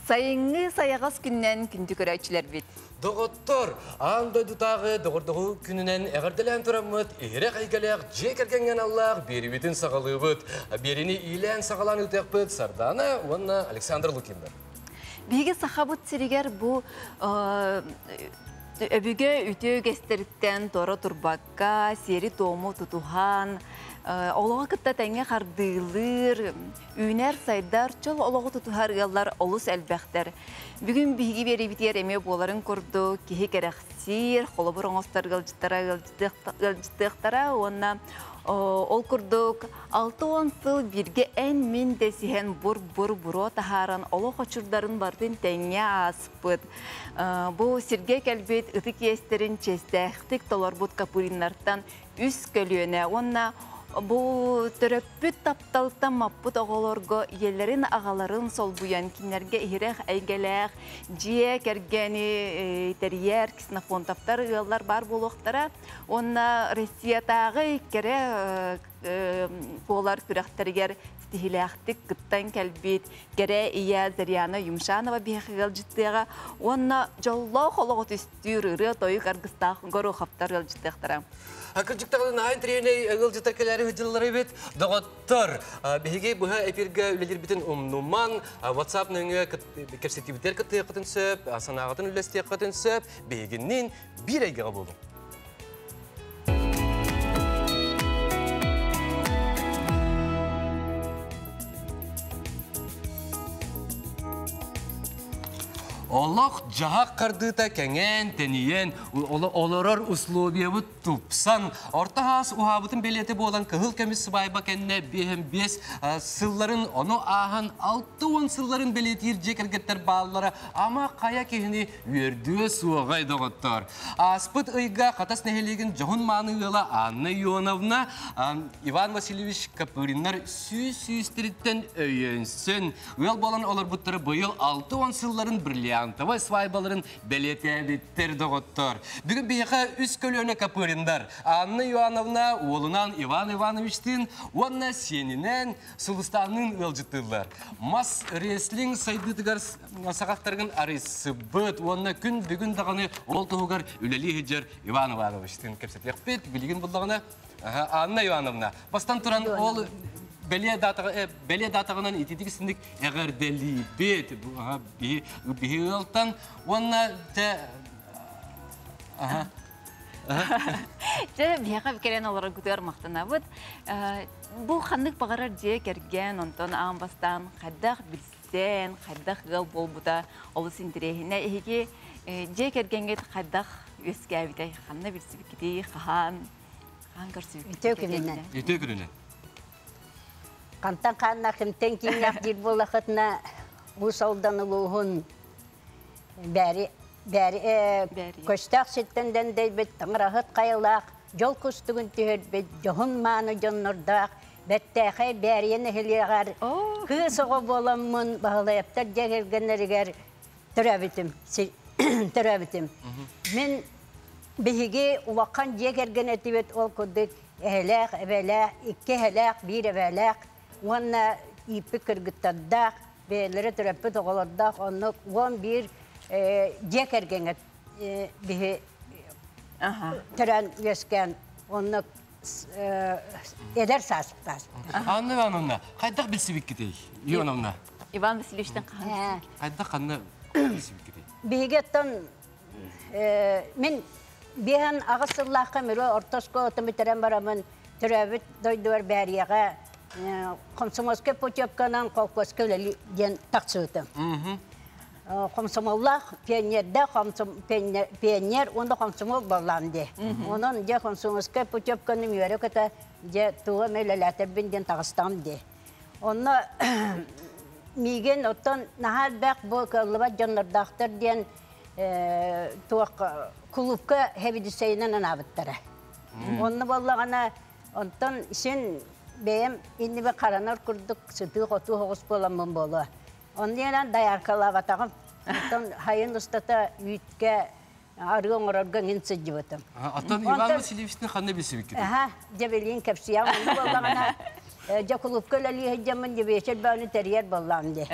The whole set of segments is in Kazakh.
Sayıngı sayağız gündən kündü görəçilər bit. Доғыттыр, аңдай дұтағы доғырдығы күнінен әғірділән тұрамыд, ері қайгалақ, жек әргенген Аллах, бері бетін сағалы бұд, беріні илән сағалан өтек бұд, сардана, онна Александр Лукиндар. Биге сахабыт сиригер бу өбіге үтеу кестеріктен торы турбакка, сері тому тутухан, олығы кітта тәңе қардылыр, үйнер сайдар, чол олығы тутухар ғалар олыс әлбәқтер. Бүгін биге бері бітер әме боларын көрді, кеге керексир, қолы бұр оңыстар ғылжыттықтара, онна ол күрдік 6-10 сыл бірге ән мен дәсіген бұр-бұр-бұро тахаран олы қочырдарын бардың тәңе аспыд. Бұл Сергей кәлбет ұтық естерін честәқтік толар бұд капуриннартан үс көліөне. Онна бұл түрөппіт тапталықтан маппыт оғылырғы елерін ағаларын сол бұян кинерге ирек әйгеләқ, жие кәргені тәрiyер, ксенофонтаптар ұялар бар болуқтара. Онна Россиятағы кере қолар күрәқтергер стихиләқтік күттан кәлбет, кере ия Заряна Юмшанова бейхігіл жіттіға. Онна жоллау қолығы түстір ұры тойық арғыстағын көрі қаптар ғыл жіттіқтара. Акырчыктагы айын треней эгыл житаркелери хыжыллары бит доготтор биге буга эфирге үлелер битен умнуман WhatsApp нөңө кепсетибитер кытын сөп санагатын үлестек кытын сөп бегинин бир айга болду. Олох жахак кардыта кеңен тениен олорор условиябыт тупсан ортахас ухабытын белети болан кыгыл кемис сыбайба кенне бехем бес сылларын ону ахан 6-10 сылларын белетир жекергеттер баллары ама кая кехини вердүө суогай доготтор. Аспыт ыйга катас нехелеген жохун маныгыла Анна Ионовна Иван Васильевич Капуриннар сүйстериттен өйөнсün. Уел болан олар буттары быйыл 6-10 сылларын бирле Антавай свайбаларын белетебиттер доғыттыр. Бүгін бейіға үс көлөне Капуриндар. Анна Ивановна олынан Иван Ивановичтин, онна сенінен Сулыстанын өлжіттілер. Мас реслинг сайдытығар сағақтарғын арысы бұд. Онна күн бүгін дағаны ол тұғығар үлелі хеджер Иван Ивановичтин кепсетлек бет. Білген бұлдағына Анна Ивановна. Бастан тұран ол Беле датағынан етедігісіндік әғірдәлі бет. Бігі ұлттан, онына тә... Бияға бікерен олары күтер мақтана бұд. Бұл қандық бағарар же керген, онтан ағын бастан қайдақ білсен, қайдақ ғал бол бұда олыс интерегіне. Еге же кергенге қайдақ өске әбітай қанна білсі бікедей, қаған көрсі бікедей. Ете күріне. Қантан қанна қымтен кейінақ жер болақытына ұс аудан ұлығын бәрі көстақ сеттенден дейбет таңырағыт қайылақ, жол күстігін түйір бет, жоғын маны жоннырдақ, бәттәқай бәріен әхілеғар, күс оғы боламын бағылайаптар жегергенерігер түрәбітім. Мен бігі ұлаққан жегерген әтібет ол күдік әләқ, әбәләқ, икі әләқ, бір әбәләқ, Онна ипі кіргіттардақ, бәлері түрәпі тоғылардақ, онны 11 жек әргенет бігі түрән өскен, онны әдер сасып. Анна Ивановна, қайдақ білсібік кетей, Ионовна? Иван Васильевичтен қаны. Қайдақ қанны білсібік кетей? Бігеттен, мен бейін ағысыллаққа мүрі ортосқа отымытерен барамын, түрәбіт дойдуар бәрияға, Комсомольский путевканан колхозка үлелен тақсыты. Комсомоллах пионерде, пионер, онда комсомол боланды. Онын же комсомольский путевканы мүйері көті же туға мәлеләтер бенден тағыстанды. Онны миген оттан нахар бәк бұл көліба жаннардақтыр ден клубка хебидісейінен анабыттары. Онны болағана, онтан сен Бәйім, енді бі қаранар күрдік сүті қоту хоғыс боламын болу. Ондан даяркалап атағым, хайын ұстата үйтке арғы оңырарға ненсі жібітім. Аттан Иван Васильевичтің қанды бесі бекеді? Жабелейін кәпсияң, оны болағана Jakulup köleli hecamın gibi yaşar bana teriyer ballam de.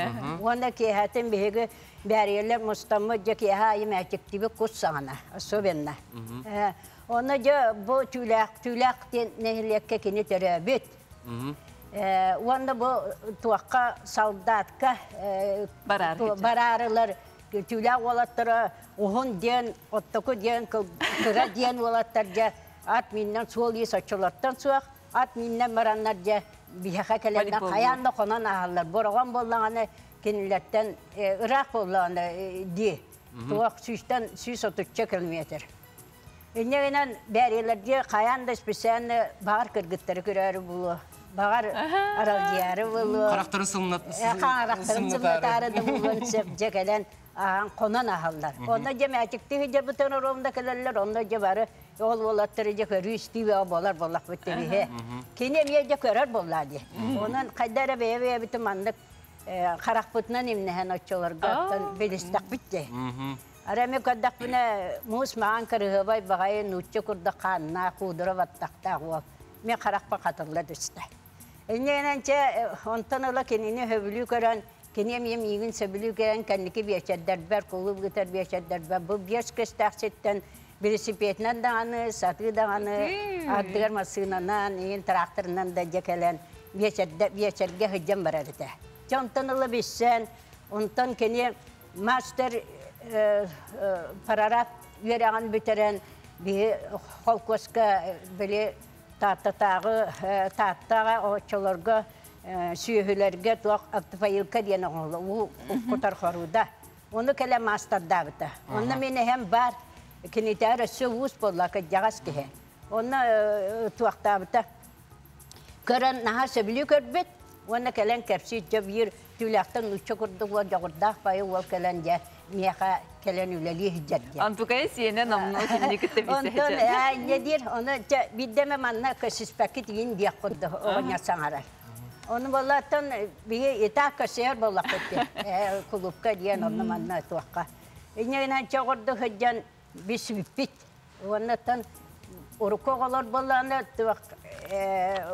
Onda ki hatem bihege bariyeler Mustafa caki hayım erkek gibi kutsana. Sobenna. Ona ja bu tülak nehirlekke kini terabit. Onda bu tuakka soldatka bararlar tülak olatlara ohun diyen ottoku diyen kıra diyen olatlarca at minden suoli saçılardan suak at minden baranlarca bihaka kelenden kayanla konan ahallar. Boragan bollağını kenilerden Irak bollağını di. Tuak süsten süs 30 kilometre. Ünlüğünden berilerce kayan da spesiyen bağır kırgıtları görür bulu. Bağır aralcıları bulu. Karakterin sınırlı. Karakterin sınırlı da bulun sepcekelen konan ahallar. Onda cemaatçıkta hıca bütün orumda kadarlar. Onda cebarı yol olattırıcı rüsti ve obalar bollak bitti. Kendimiyece körer bolladı. Onun kaydara beye bütün mandık karakpıtından imnehen açılarga belistak bitti. Arame kaddak bina mus maan karığı bay bagay nutçu kurda kanna kudura battakta o. Me karakpa katırladı işte. Enyenence ondan ola kendini hövülü gören, kendine yemiyinin sebülü gören kendiki bir çedderber, kulu bir bir çedderber. Bu bir kestaksetten birisi petnen dağını, satı dağını, addıgar masığından, in traktöründen da cekelen bir çedge hıccam var arada. Ondan ola bilsen, ondan kendine master paragraf veren bitiren bir halkoska böyle tahtağı oçalarga sühülerge tuak atfayılka diyen oğlu o kutar haruda onu kele master davta onu mene hem bar kinitara sövüs bollaka jagas ki onu tuak davta karan naha sebili körbet onu kelen kapsi jabir tülaktan uçakurdu ve jagurda payı ve kelen ja miyaka kelen üleli hicret. Antukaya siyene namlu şimdi kitte bir Ondan nedir? Onu bir deme manna kasis paket yin diye koydu oğanya sanara. Onu vallahtın bir itak kasıyer vallahtı. Kulüpka diyen onu manna tuakka. İnce çağırdı hıcan bir sübit. Ondan orukoğlar vallahına tuak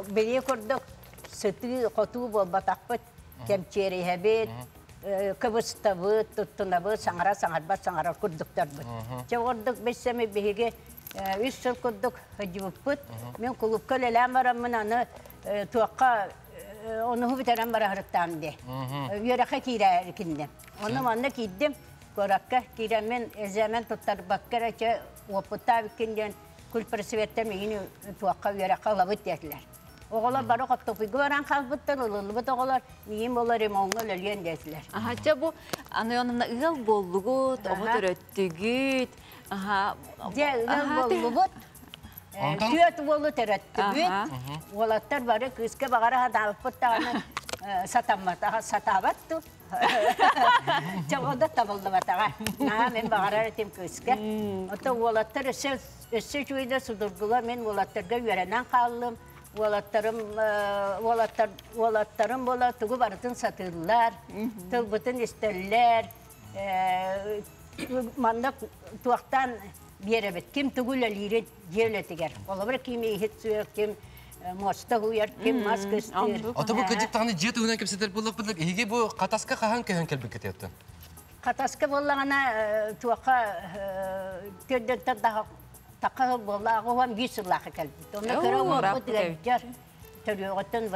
biri kurduk. Sıtı kutu batakpıt kemçeri hebet. Kıbrıs'ta bu, tuttuna bu, sangara kurduklar bu. Çağırdık besemi bihige, üç yıl kurduk hıcıbıp bu. Ben kulüpka lelem varamın anı tuakka onu biteren bara hırıktam de. Yöraka kira erkindim. Onu manna gittim, korakka kiremen ezemen tutar bakkara ki oputta bikinden kulpresi vertem yine tuakka yöraka lavut derler. Oğlan bana kaptı güveren kalbıttan olurdu. Bu da oğlan neyim olarım onunla ölüyen dediler. Aha bu anayonumda ığıl bollugut, omut öröttügüt. Aha. Iğıl bollugut. Tüyet bolu teröttügüt. Oğlatlar bari kızke bağıra hada pıttağını satabattı. Çoğu da tabıldı batağa. Naha men bağıra etim kızke. Ota oğlatlar esse çuyda sudurdular. Men oğlatlarga yörenen kaldım. Oğlatlarım bola tuğu barıtın satırlar, tılbıtın isterler, mandak tuğaktan bir yere bet. Kim tuğuyla liret yerletiger. Olabır kim ihit suyar, kim mosta huyar, kim mask ister. Ata bu kıcık tane jet uğunan kepseler bulduk bulduk. Hige bu kataska kahan kelbik etti. Kataska bollağına tuğaka türdükten daha takı bollağı oğam yüzüllağı kelbik. Ona göre oğam diler. Teriyotun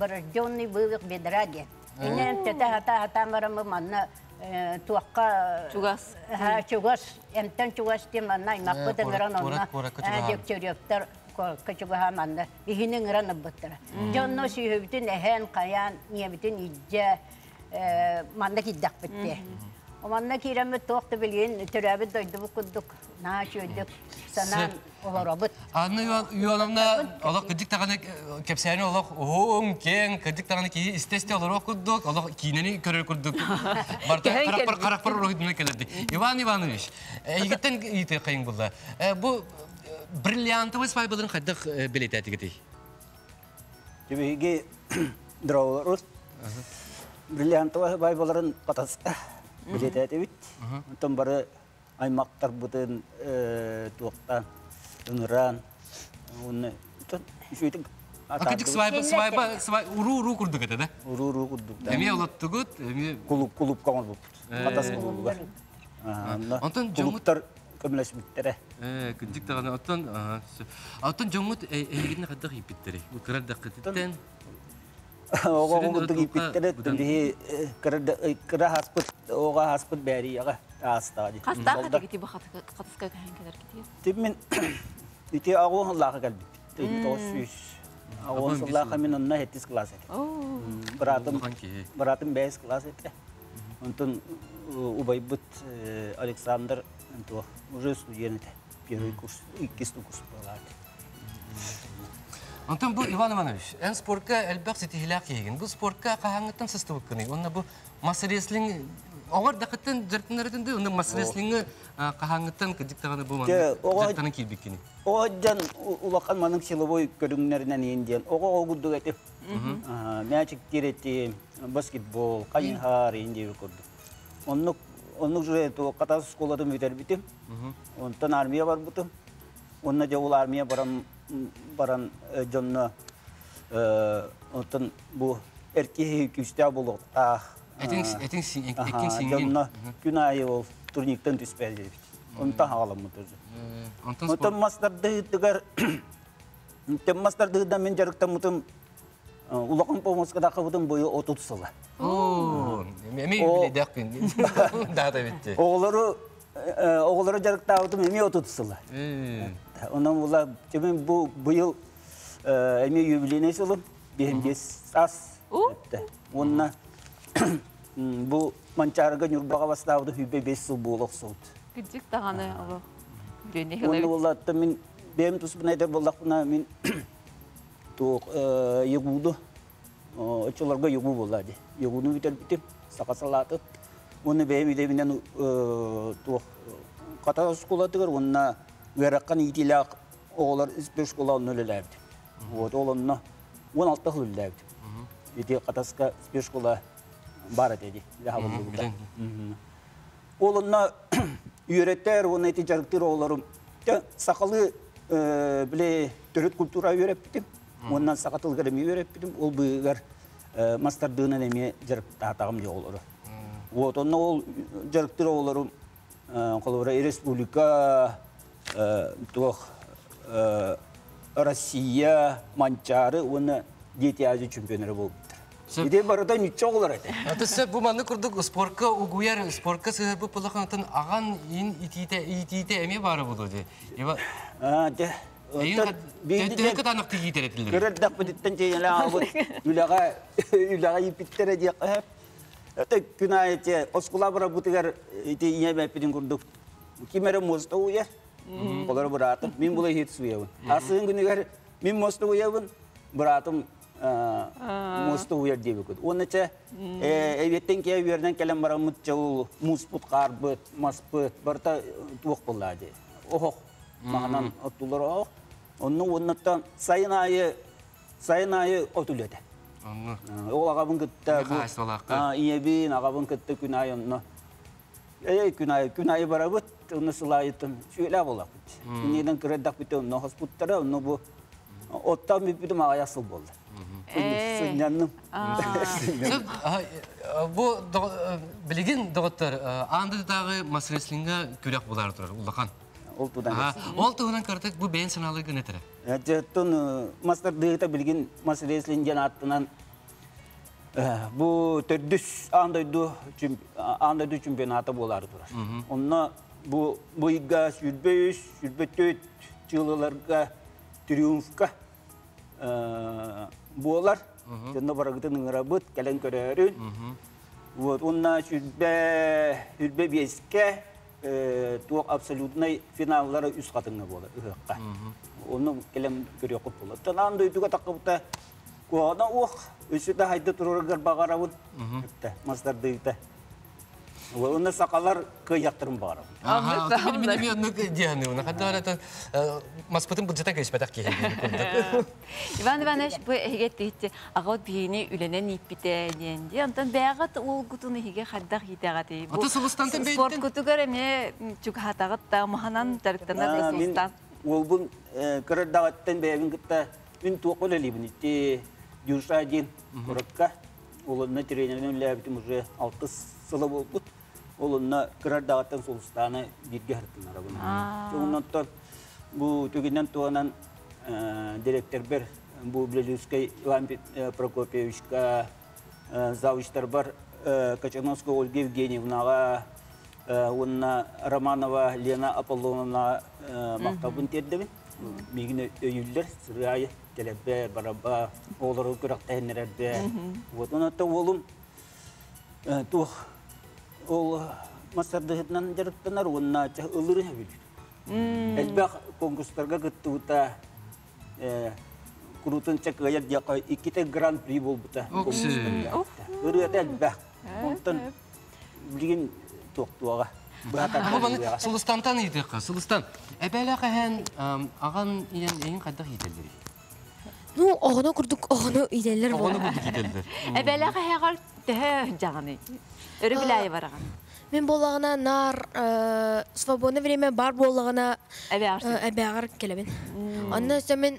varajjoni büyük bir derece. İnen tete hata maramı manna tuakka çugas emten çugas diye manna imakı da ngaran onna dekçeriyotlar kaçugaha manna ihinin ngaran abbıttıra. Jonno sühübütün ehen kayan niyebitin icce manna kiddak bitti. O manna kiremi tuakta bilin türebi doydu bu kudduk naşöydük sanan olarabıt. Anne yolumda Allah kıcık tane kepseni Allah oğum ken kıcık tane ki isteste olur okuduk Allah kineni körür kurduk. Barta karakter olur gitmek geldi. İvan Ivanoviç. Yigitten ite kayın bulla. Bu brilyantı ve spaybaların kaddık biletati gitti. Jadi ge draw brilyantı ve spaybaların patas biletati bit. Untung bara aymak terbutun tuaktan dengeran. Itu itu Акыдык свайба уру курдук эте да. Уру курдук. Эми олоттугут, эми Кулуп камал буп. Катас кулуптар. Онтон Кулуптар көмләшмиттәре. Күндик таганы оттон жоңмут эгидне кадак ипиттери. Бу кырдак кытыттен. Ого курдук ипиттәре төнди кыра хаспыт, ога хаспыт бәри яга астади. Хаста катыгы катыска кәһән китер. Тиммен ите агу Аллаһка калбит. Тосүш. Агу Аллаһка мен онна хеттис класс. Братым бәс класс ите. Онтон убайбыт Александр Антох уже студент. Первый курс, кисту курс балат. Онтон бу Иван Иванович, эн спортка элбак сетихилак еген. Бу спортка кахаңыттан сыстыбыккыны. Онна бу мас реслинг Оғар дақыттан жартынарыдынды, онда мас реслингі кахаңыттан кыдиктағаны бу жартанын келбеккені. Оға жан улақан маның силовой көріңнерінен енден. Оға оғырдық әтіп. Мячик тереті, баскетбол, қайынхар ендеуі көрді. Оннық жүрі қатасы школадым өтер бітім. Онтан армия бар бұтым. Онна жа ол армия баран жонны онтан бұл әркеге күшті болу. Этин сиңген. Жонны күн айы ол турниктен түспәді. Онтан ғалым мұтырды. Онтан мастардығыдан мен жарықтан мұтым улақын помоскадағы бұтым бойы 30 сылы. Эми биледекпин. Дата битти. Оғылары жарықтағытым эми 30 сылы. Онан ола темен бұйыл эми юбилейне сылым, бес ас. Онна бұл манчарыға нүрбаға бастауды хүбе 5 сыл болық сылды. Күдік тағаны олы. Онна олатты мен бәйім тұспын әйтер болақпына мен егуды Очоларға егу болады. Егуны бітер бітіп, сақасалатып. Оны бәйім едемінен қата школатығыр, онына ғараққан етелі оғылар үспер школа оны өлілерді. Ол онына 16 өлілерді. Ете қатасқа үспер школа бар әтеді. Ол онына үйреттер, оны әте жарықтыр оғыларым. Сақалы біле түрет культура үйреп бітім. Ondan sakatılgarım öğretmedim. Ol bıgar mastardığına neme jarıp tatağım diye olur. Ondan ol jarıktır olurum. Kolora Respublika, Россия, Mançarı onu DTA'cı çempiyonları oldu. İde barada nüçe olur ete. Atı bu manı kurduk sporka uyar sporka sebep pulakantın ağan in itite emi var bu dedi. Eva. Tedek kadar giydir edilir. Kırdak biditten şeyler alır. Ülaga ipittere diye hep. Tek günahçe oskula bara butigar iti yeme pidin kurduk. Kimere mosta uyar. Kolları bıraktım. Min bulay hiç suyavun. Asın günüger min mosta uyavun. Bıraktım mosta uyar diye bakıyordu. Onun için evetten ki evlerden gelen bara mutçağı, musput karbıt, maspıt, barta tuğuk bulladı. Oh. Makanan otular oh. Onun sayın ayı otuluyor. O ağabın kıtta bu. İyi bin ağabın kıtta günay onu. Günay bara bit onu sılayıtın şöyle bolak. Neden kırdak bitti onu hospitala onu bu ottan bir bitim ayasıl boldu. Sınyanım. Bu bilgin doktor andı dağı masreslinga kürek bular durur ulakan. Oltuğundan kartık bu beyin sanalı günetere. Jatun master dığıta bilgin masresling janatından bu terdüs andaydu çempionata bolar durur. Onna bu iga şürbet yıllarga triumfka bolar. Janda baragıtın ngırabıt kelen körerün. Onna şürbe biyeske tuğ absolutnay finallara üst katında bolar. Onu kelem görüyor bolar. Tanan duyduğu takıpta kuana üstü de haydi tururgar bağaravun. Master duydu. Onu sakalar kıyaktırım bağaravun. Benim onu diyanı ona kadar da maspatın budjeta geçmedik ki. İvan Ivanoviç bu egetti ağot biyini ülenen ipite diye. Ondan beğat olgutunu hige haddak hidagati. Ata substantan beytin. Sport kutugar me çok hatagat da mahanan tariktanar substan. Olbun kırdavattan beğen gitti. Мен туаққа ләлебін итте Дюрша ден құрыққа. Олынна тренерінің ләбітім уже 6 сылы болбыт. Олынна кірардағаттан солыстаны бірге әртін арабын. Соғыннан бұл төгеннен туғанан директор бір, бұл Блелюскай Иван Прокопьевичка завучтар бар, Качановская Ольга Евгеньевнаға, онына Романова Лена Аполлоновна мақтабын тердімін. Мегіне өйілдер, сұрайы, телебе, бараба, олары күрақтайыныр әрбе. Онатта олым туқ, ол мастардығытынан жарықтанар, онына ұлыры білір. Әлбәқ конкурстарға күтті бұта күрутын чакайыр яқа 2 гран-при бол бұта. Үргәті әлбәқ. Онтан білген тоқтуаға. Сулыстантан едіққа, Сулыстан. Әбәлі қәйін аған ең қайдақ еделдері? Ну, оғыны күрдік, оғыны еделдер бұл. Оғыны күрдік еделдер. Әбәлі қәйғал түхі жағаны. Үрі біләйі бараған. Мен болағына нар свободное время бар болағына әбәғар келебен. Онна өсі мен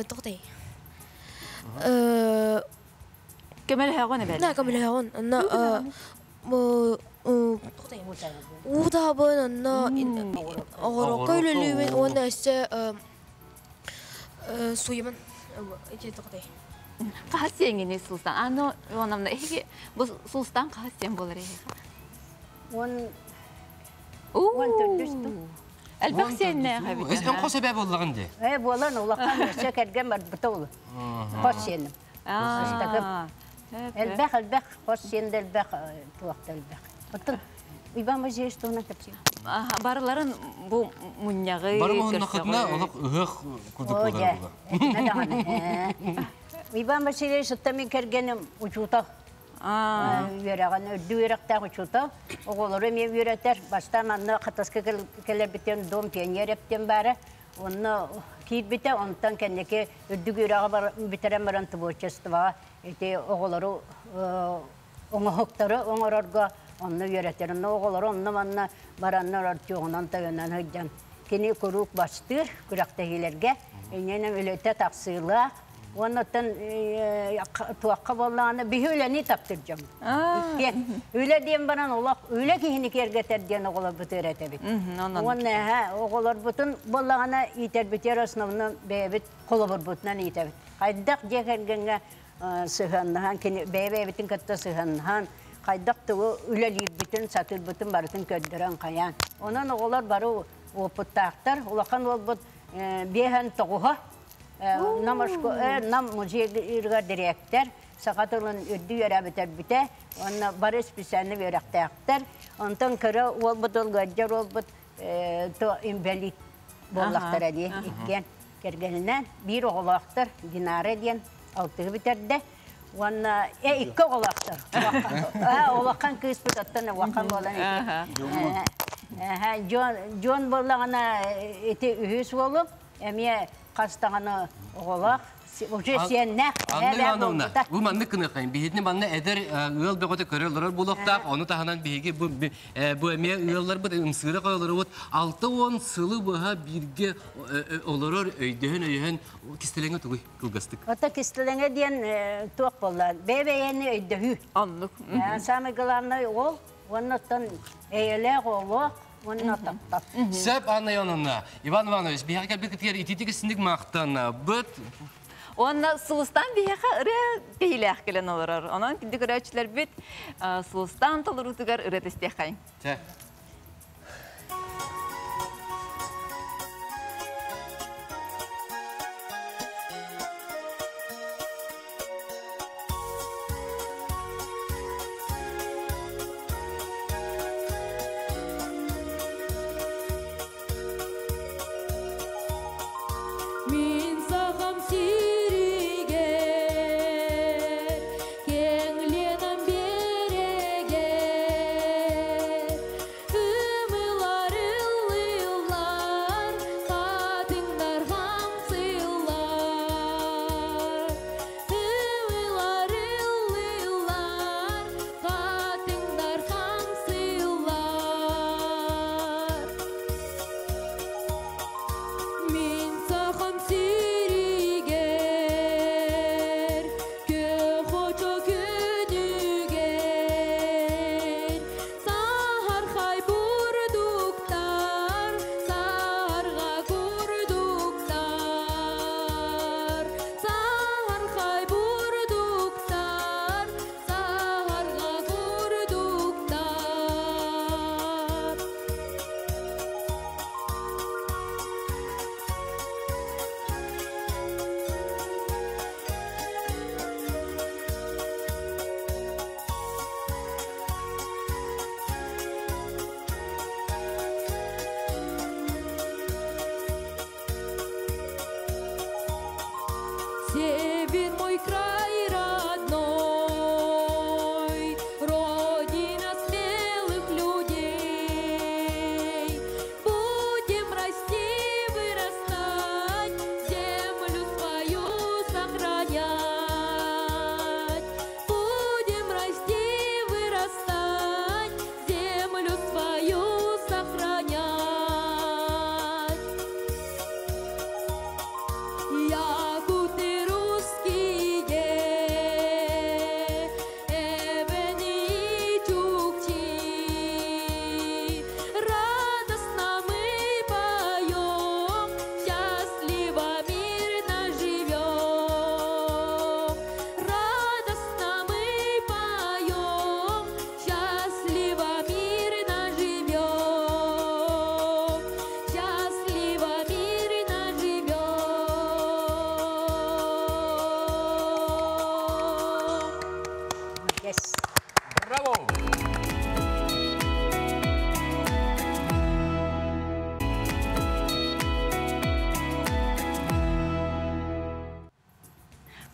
тоқтай. Көмел хәғын әбәлі? На, көмел хәғын. Онна тоқтай. Уғдабын, онна оғыры көйлілімен, онна өсі суйымын. Тоқтай. Қағасен еңіне Сулстан. Аны, онамна, бұл Сулстан қағасен болар еға? Он түрдістім. Әлбәқ сеніне қабет? Өскен қос әбә болағын де? Болан олаққан өсі кәрген бар бұта олы. Қос сенім. Әлбәқ, қос сенді әлбәқ, туақты әлбәқ. Бұттың, үйбамы жейшті оны көпсен. Барыларын бұл мұнияғы Барым оғынна қытына олық ұғық күрдік болар. Иван Васильевич, это мы кергенем учута. Вераган дуйрактар учута. Оголоры мен веретер. Баштан анна катаска келебитен дом пионерептен бары. Онны кит бите, онтан кеннеке дүгүрага бар битерен баран тубочества. Эти оголору оңоктары оңорорга онны веретер. Оголору онны манна бараннар артыгынан тагынан хыджан. Кени курук баштыр күрактагилерге. Эненем өлөтө таксыйлаа. Ondan tuakka bollağını bir öyleni taptıracağım. Öyle diyeyim bana öyle ki hinik ergeter diyen oğlar bütün öğretebit. Oğlar bütün bollağına iter biter asnavına beyebit kolabır bütünden iterbit. Kaydak cekergenge sıhanlıhan, beyebitin katta sıhanlıhan, kaydak da öyle bütün satır bütün barıtın köddüren kayan. Onun oğlar barı o pıttaktar, olakan ol but beyhen toğuha. Nam muzeyga direktör, sakatılın ödü yörabiter bite, ona barış pisanı verekter. Ondan kara olbudul gacar olbud to invalid bollaktar diye ikken kergelinden bir oğlaktar dinare diyen altı bitirdi. Ona iki oğlaktar. Olakan kısmı tattan olakan olan John bollağına eti ühüs olup, emiye Kastağını oğlak, ucu siyennek. Anne Ivanovna, bu manlı kınıqayın. Bihidini manlı eder ııl beğotu körüyorlar bulaqtaq, onu tahanan bihigi bu emeye ığıllar bu ımsırı koyuları ot. 6-10 sılı buha birge olurur öydühün kistelenge tuğuy kılgastık. Ota kistelenge diyen tuğ bollar. Bebeyeni öydühü. Anlık. Sami kılanı ol, ondan eyle oğlak. Söp Anna Ivanovna, Ivan Ivanoviç, bir hakel bir kıtıyar ititik isindik mağtan, but... Ona Sulustan bir haka ıra peylek gelen olur. Onun kindik öğretçiler bit Sulustan tolur utugar ıra destekayın.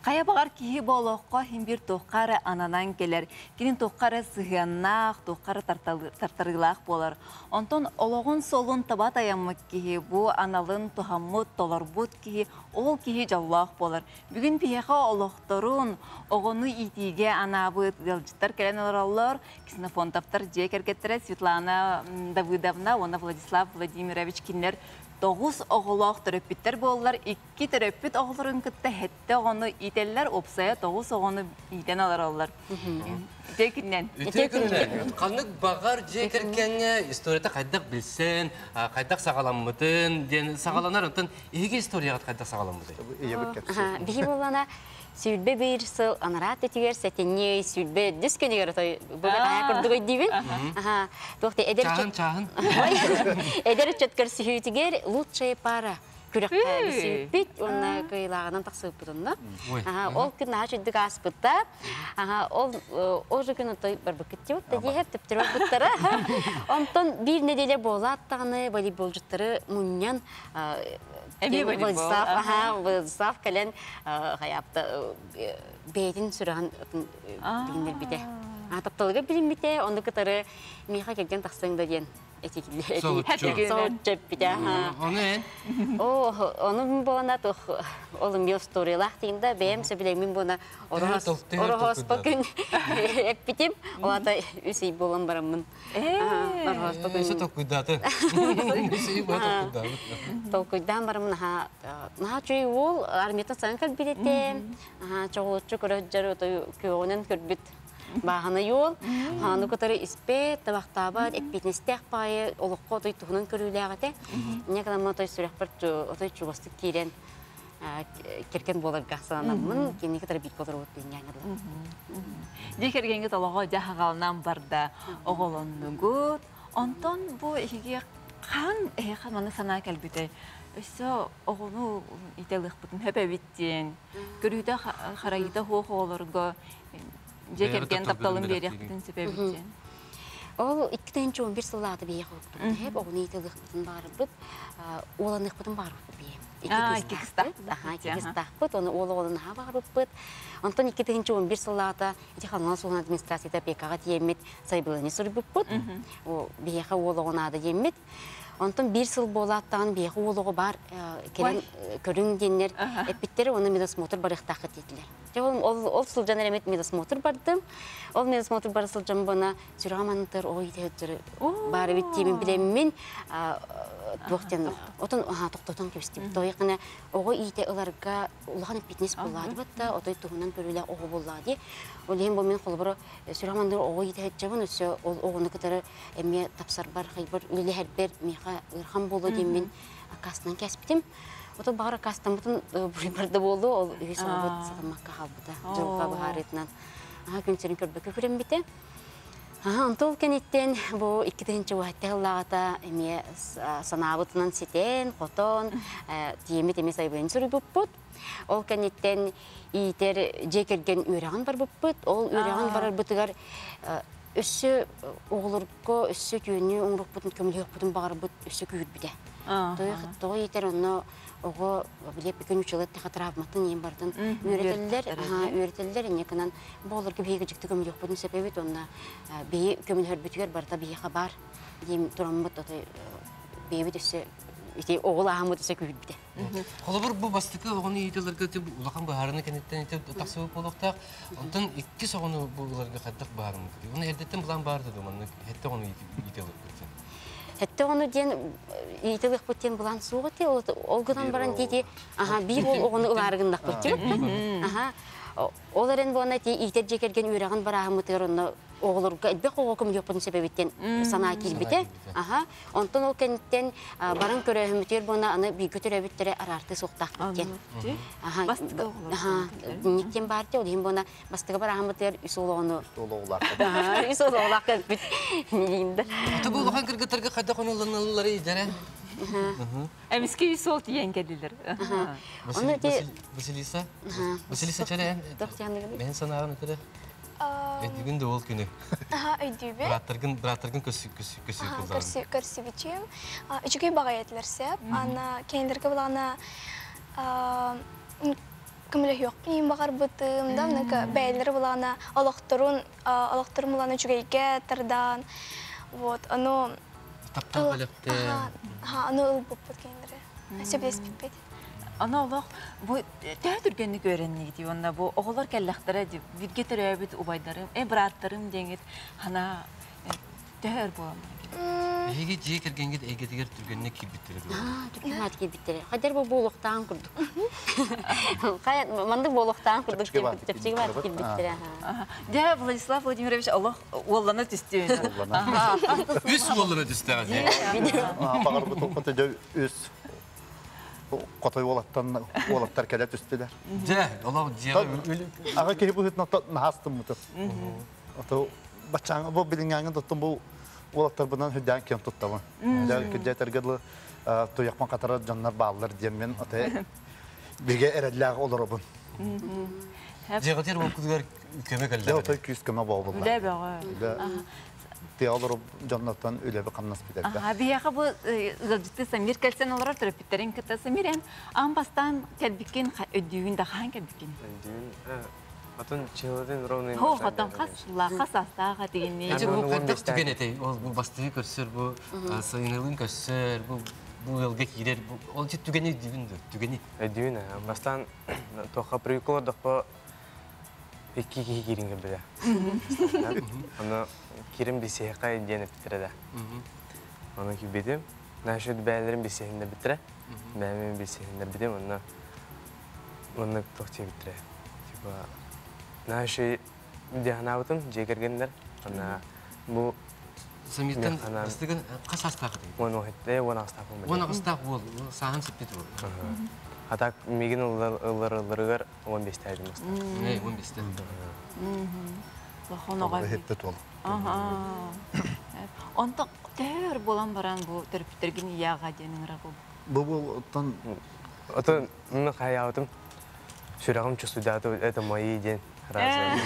Қая бағар кейі болуққа хем бір тоққары ананан келер. Кенін тоққары сығаннақ, тоққары тартарылақ болар. Онтон олығын солын табат аямық кейі бұ аналын тұхамыт толарбут кейі ол кейі жаллақ болар. Бүгін пияға олықтырын оғыны итиге анабыт велжіттар кәлен олар, ксенофонтаптар жек әргеттірі Светлана Давыдовна, оны Владислав Владимирович кинер 9 оғылақ түрөппіттер болылар, 2 түрөппіт оғыларын күтті хетті оғыны ителлер, опсая 9 оғыны итен алар олар. Үте күннен. Үте күннен. Қанық бағар жек әркенге историята қайдақ білсен, қайдақ сағаламмытын, сағаланар ұнтын, еге историяға қайдақ сағаламмытын? Бігі болана, сүйілбе бір сыл анарат етігер, сәтенне сүйілбе дүскенегер өтой бұға аяқ үрдігі өйдейбін. Чағын. Эдер чөткер сүйітігер лучшая пара. Күректі сүйіппет, оны кыйлағынан тақсығып бұтында. Ол күн аға жүдік аспытта. Ол жүгін ұтой бір бүкітте бұтты, дейіп түптірі бұттары. Онтон бір неделер бола аттағаны волейбол жұттары мұниян Владислав кәлен ғаяпты бейдін сүріған біліндер біде. Тапталығы білін біде, онды күтары мейға келген тақсығында ден. Соғыт жөп біде. Оны ән? Оның болана олым ел сториялақ дейінде бәйім сөбілемін болана орығыз бұкын әппетім. Олада үсей болан барамын. Өсі тоққыдаты. Тоққыдан барамын. Наға жөй ол арметтен саңын кәл білетем. Чоғылытшы көрі көңінен көрбіт. Бағаны йол, ханы көтәрі іспет, табақтабат, әппетнестек байы, олыққа отой тұғынан көріліғаты. Некадан отой сүрек бір отой чуғастық кейрен керкен болар ғақсанамын, кені көтәрі бит болар өтпейін яңырлы. Декергенге толығы жағағалынан барда оғылынығыт. Онтон бұл еге қан маны сана кәлбіті. Өсі оғыны ителік бұтын хөпәбіттен, көрүйді қарайыда хоқ оларға Жекерген тапталын берияқтын сөпәбіттен. Ол 2-11 сыллады бейек өктірді. Хеп оғын етілік бұтын бары бұт, оланық бұтын бары бұт бейем. Екі қыстақ бұт, оны олы-олын бар бұт. Онтан 2-11 сыллады қалынан соғын администрацияда бекаға тиемет сайбылыны сұры бұт. Бейеқі олы-олын ады емет. Онтан 1 сыл болаттан бейеқі олығы бар көрің денер әппеттері оны медосмотр барықтақы детілер. Ол сылжан әремет медосмотр бардым. Ол медосмотр бары сылжан бұна сүрғаманытыр, оғы етеуттері бары беттемін білемін. Тоқтен, отын тоқтатан көстеп. Тойықына оғы ете ұларға ұлған әппетнес болады бәтті, отой тұғынан көрілі оғы болады. Ол ең бұл мен қолыбыры сүрғамандыр оғы етеуттері өсі оғыны күтірі әме тапсар бар, қайбір үлі әрбер меға ұрхан болу деймен қасынан кәспетім. Оты бағыр қастан бұтын бұрибарды болды, ол үйі сағабыт сағамаққа қалбыда, жылға бағар етінен. Күнсерін көрбекі көрем біте. Онтол кенеттен бұл 2-ші уәтті ғылағата әме санабытынан сетен, қотон, тиемет әме сайбайын сүрі бұппыт. Ол кенеттен иетер жекерген үйраған бар бұппыт. Ол үйраған барар бұтығар өссі оғылырғы, өссі күйіні оңырық бұтын, көмілі бұтын бағар бұт, өссі күйір біде. Тоғы иетер оны оғы білеп бүкін үшілі тәқатырабыматтың ең бардың үйретелілер енекінен болырғы бейгі жүкті көмілі өкпұдың сәпәбет, онына бейі көмілі өрбітігер барда бейіға бар дейм тұрамыт бейбет өсі оғыл ағамыт өсі күйір біде. Қолыбыр бұл бастықы оғыны етелерге ұлақан бағарыны кәнеттен тақсы болуқтақ, онтан 2 соғыны бұларға қайдақ бағарыны кәді. Оны әрдеттен бұлан барды думанны, әтті оғыны етелерге. Әтті оны ден етілік бұттен бұлан суғы те, олғынан баран дейде, бір ол оғыны ұларығындақ бұтты. Ол әрін бұлана де етер жекерген үйраған бар ағымытығыр оны оғылырға әлбек оғы көмілі өкпінің себебеттен сана келбіте. Онтан ол кәнеттен баран көрі өмітер бұлана аны бүйгі түрәбеттері арарты соқтақ біткен. Бастығы оғылар. Нектен бар де, ол ең бұлана бастығы бар ағымытығыр үс олығыны. Үс олығылақ кәлбіт. Аты бұл оған кіргітіргі қайда қонылынылары едері? Әміске үй сол тиен кәділер. Василиса? Василиса чәрі? Мен санағын өтірі? Әдігін де ол күні. Өйдүйбе. Бұраттыргын көсі қылдарын. Көрсі бічем. Үчіге баға етілерсеп. Ана кендерге бұлағына Кімілі yok. Мен бағар бұтым, да, мұнық бәйлері бұлағына алақтырын бұлағына жүгейге тұрдан. Вот, оно... Таптан бөліпті. Оно ыл бұп бұт кейіндері. Сөбілес біппет. Ана олақ, бұл тәу түргенні көрінні дейді, онда бұл оғылар кәлләқтара деп, бірге түрі өбіт ұбайдарым, браттарым деңгет, хана тәуір боламын. Еге жие кіргенге әйгетігер түргенне кейбіттері көрді. Түрген ат кейбіттері. Қадер бұл болуқтаған күрдік. Манды болуқтаған күрдік тепсігі бар кейбіттері. Де, Владислав Владимирович, Allah оллана түстеуін. Үс олына түстеуін. Бағар бұт оқынты жау үс qotoy olaktar kele üstüler. De, ola diye öyle. Ağa ki bu hitna nahastım mıdır? Ata başçan bu bilingangın tuttum bu olaktar bundan hüdden kim tuttavan. Der ki jetergedli toyakman katara canlar bağlar diyemen ata birge eredler olur obun. Jegater bu kızlar kömek Ya elde. ata 200 kema bağlılar. Öyle be. Diyorlar canlardan öyle bir kannas bir de. Aha, biyaqa bu zalcıtı Samir kelsen olarak tarafitlerin kıta Samiren ambastan kelbikin ödüğün daha hangi kelbikin? Atın çığlıdın rovnayım. Ho, hatan kasla, kasasta katini. Ece bu kontak tüken etey. Bu bastığı körsür, bu sayınılığın körsür, bu yılga girer. Ol için tükeni düğündür, tükeni. Düğün bastan toqa prikolar bu iki giringe bile. Onu kirim bir sehkay diye bitirede. Onu ki bidim. Naşud beylerin bir sehinde bitire. Benim bir sehinde bidim onu tohçe bitire. Tiba naşud dihanavutun cekergenler. Ona bu Samir'den bastığı kas hasta kadın. onu hette onu hasta yapılmadı. Ona hasta ol, sahan sepet ol. Hatta migin ıllarıgar 15 tercih olsun. Ne, 15 tane. Ona Onu hette tol. Aha. Onda tör bolan baran bu tarafitlergin yağa denin rago. Bu tan Atın onu hayatım şurağım çözdüğü это мои день разные.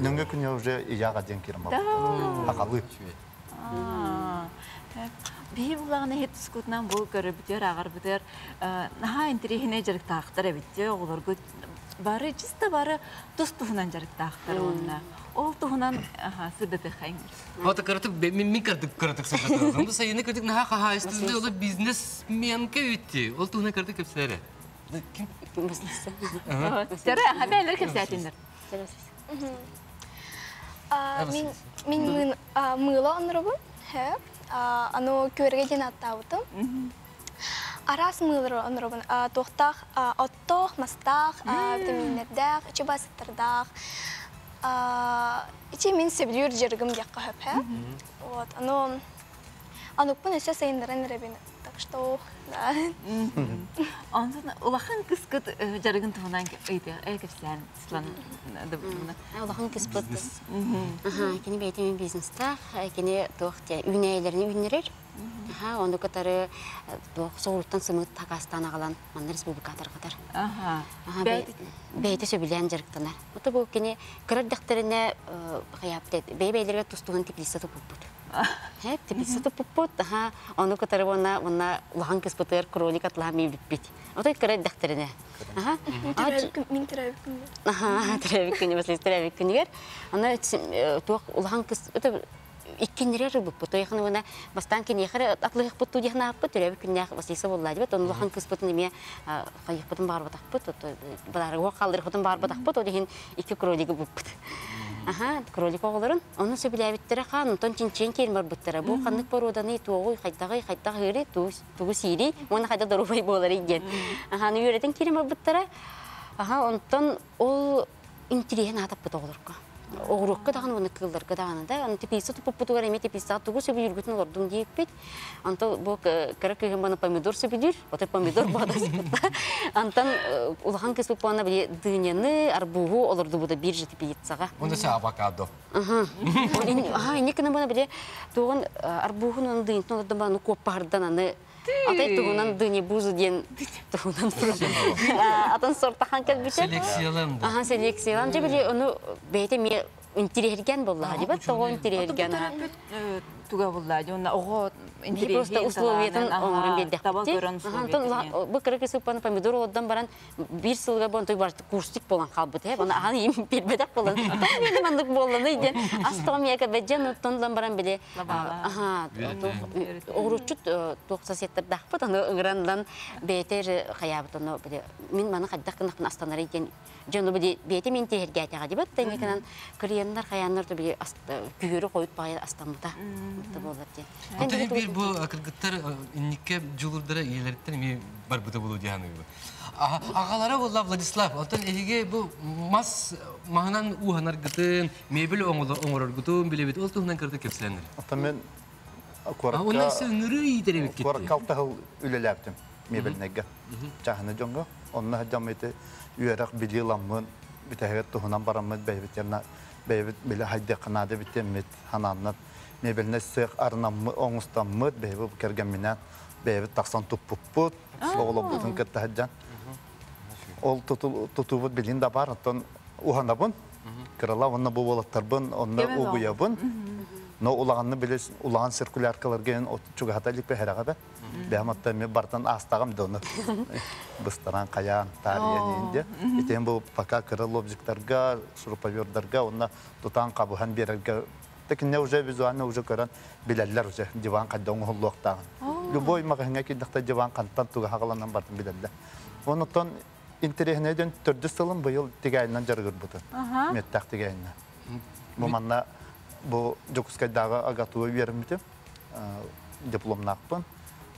nenge gün ya уже yaga den kirim. Akalı. Bir bulağına hep skutnan bu görüp bitiyor, ağır bitiyor. Naha intirihine jarık tağıtlar bitiyor, olur. Barı cista barı tustuğunan jarık tağıtlar onunla. Ol tuğunan sırdatı xayın. Ota kırtık, min kırtık sırdatı. Onda sayını kırtık, naha kaha istizde ola biznesmen köyti. Ol tuğuna kırtık hepsilere. Kim? Tere, haberler hepsiyatindir. Мен мыло онырыбын, ано көрге ден аттабытым. Арас мылыр онырыбын, тоқтақ, оттоқ, мастақ, витаминердақ, içi басыттырдақ. İçi мен сөбілер жергім деққа хөп, Вот, ано күн өсе сайындырын рәбені. Так что, да. Ondan ulağın kıskıt jarıgın tuğunan öyküpsen sılan. Allah'ın kısbıttı. Kini beytimin biznesta, kini tohti üneylerini ünlerir. Onu katarı soğurttan sımıt takastan ağalan manlar respublikatar kadar. Beyti söbilen jarıktanar. Bu bu kini kırar daktarına hayaptı. Beylerine tustuğun tiplisi topuput. Hep tiplisi topuput. Onu katarı ona ulağın kısbıtır kronik atlağı mevlüt bit. O da kırar daktarına. Мен тірәбікім. Тірәбік күні, басылыз тірәбік күнігер. Ана улаған кыз, иккенерер бұппы. Тояқын оны бастан кен ехері атлығық бұтту дейін ақпы, тірәбік күніне басылысы болды деп. Оны улаған кыз бұтын еме қайық бұтын бар бұтақпы, бұлары қалдырық бұтын бар бұтақпы, о дейін екі кролигі бұппы. Кролик оғылырын. Оның сөбіләбіттері қан, ұнтан чинчен кейін бар бұттары. Бұл қандық бар оданы туғы, қайттағы ғыры, туғы сирі, оны қайда дұрубай болар еген. Үйеретін кейін бар бұттары. Онтан ол интереген атап бұт оғылырқа. Оғырыққа дағын оны кылдырға дағаны да. Оны тепесі тұпып бұтығар еме тепесі аттығы сөбі жүргітін олардың дейіп бет. Онтан бұл кәрі күйген баны помидор сөбі жүр. Отыр помидор бағдасы бұтта. Онтан ұлған кес бұп бағына біле дүйнені, арбуғы олырды бұда бір жеті пейетсаға. Onda sen avokado. Инекіне бана біле туғын арбуғын оны дүйінтін олардың бағына көп бағырдан аны атай туғынан дүйіне бұзы ден туғынан атын сортақан кәл бітер. Seleksiyalandı. Селекциялан. Же біле оны бәйте ме интерерген болды. Дебат тоғы интерерген. Tuga bulladı. Ona oğu Би просто условиятын оңорын белдек. Таба көрөн Бу кырык сыпаны помидор одан баран бир сылга бон той бар курстик болан калбыт he. Аны аны им билбедек болан. Мен мандык боланы иде. Астам яка беджен оттондан баран биле. Оручут 97 дахпыт аны ыңрандан бетер хаябытын биле. Мен маны хаддакын астанар иген. Жону биде бете мен техерге атага дибат. Тенекенен кырыяндар хаяндар то биле күгөрү коюп бай астамда. Болот ди. Ата бир бу акыргыттар инникке жулурдара иелерден ми бар бута болу дияны. Агалара болла Владислав, отан эге бу мас маханан уханар гытын, мебел оңорор гытын билебит, ол туһунан кырды кепселенер. Ата мен акварка. Онда сөнүрү идеребит кетти. Акварка тахыл үлеләптем мебелнеге. Чахны жоңго, онна хаҗамыты үйрәк билиламын, битәгә туһунан барамын бәйбетерна, бәйбет биле хайда канада битемет хананнат. Мебелне сык арнамы оңустаммы бәйбе кергәнменә бәйбе таксан туппут, слоглы бутын кәттәҗән. Ол тутубут билин да бар, тон уханабын. Кырала онна бу болаттарбын, онна угуябын. Но улаганны билес, улаган циркуляркаларга чугаталык бәһәрәгә бә. Бәмәттә ме бартан астагым доны. Быстаран каян тариян инде. Итен бу пока кырыл объектларга, шуруповердарга онна тутан кабыхан берәргә. Такинне уже визуально уже көрән биләлләр уже диван каддың холлыктагын. Любой магазинга кидәктә диван кантан туга хагаланнан бартын биләлләр. Онытан интернеттен төрдү сылым быйыл тигәйнән жаргыр бутын. Меттәк тигәйнән. Бу манна бу Жокускайдагы агатуы бермите. Дипломнакпын.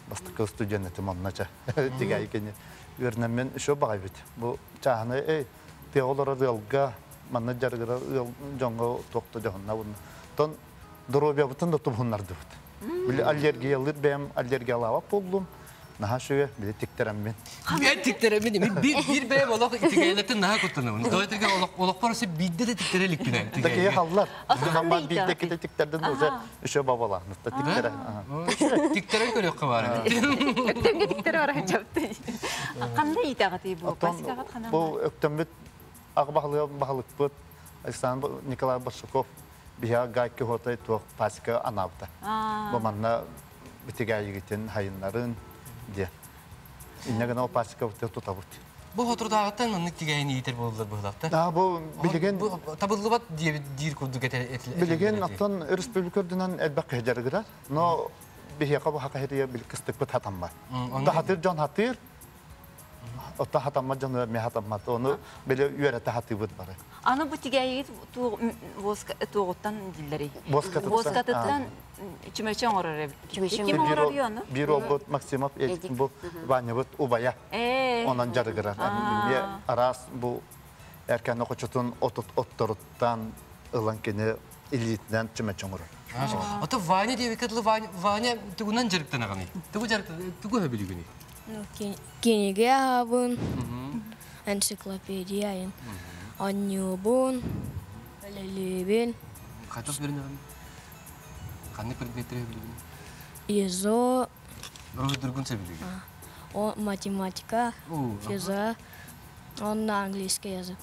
Бастыкы студенты маннача тигәй икән. Вернәмен шо багай бит. Бу чахны теолора ялга манна жаргыр жоңго токто жонна бу. Тон дробя бутын да тубуннарды бут. Били аллергиялар бем аллергиялава болдум. Наха шуя били тиктереммен. Мен тиктереммен. Bir бем олох тигәйләтен наха куттыны. Дойтырга олох барысы бидде де тиктерелик бине. Такие халлар. Астынан бидде кете тиктерден уже еще бабаларны тиктере. Тиктерен көрөк кабар. Өктөмгө тиктер бар жапты. Кандай итагаты бу? Классикага кана. Бу өктөмбүт агбахлык бут. Александр Николай Баршаков бия гайки хотай туак пасика анавта. Бу манна битига йигитен хайыннарын де. Иннеген о пасика тутабут. Бу хотурдагыттан аны тигәйни итер булдылар бу лафта. Да бу билеген табыллыбат дир курду кетер. Билеген аттан республикадан элбак хәҗәргә. Но бия кабы хакыйрия бил кыстык бит хатамма. Да хатыр жан хатыр. Ота хатамма жан ме хатамма. Оны биле юәре тахты бит бары. Аны бу тигәйит тугыттан дилләри. Боскатыттан чимәчән орар. Ким орар яны? Bir robot Maksimov elkin bu Vanyabut Ubaya. Ondan jargırar. Bilye aras bu erken okuçutun ottoruttan ılan kene elitden çimәчән орар. Ата Ваня диye викатлы Ваня тугунан жарыктан аганы. Тугу жарыкты, тугу хәбилигүни. Кенеге абын, энциклопедияйын, аннюбын, лелебен, Кайтып берин аганы. Кандай предметтер хәбилигүни? ИЗО, Дургун сәбилиги. математика, физа, он на английский язык.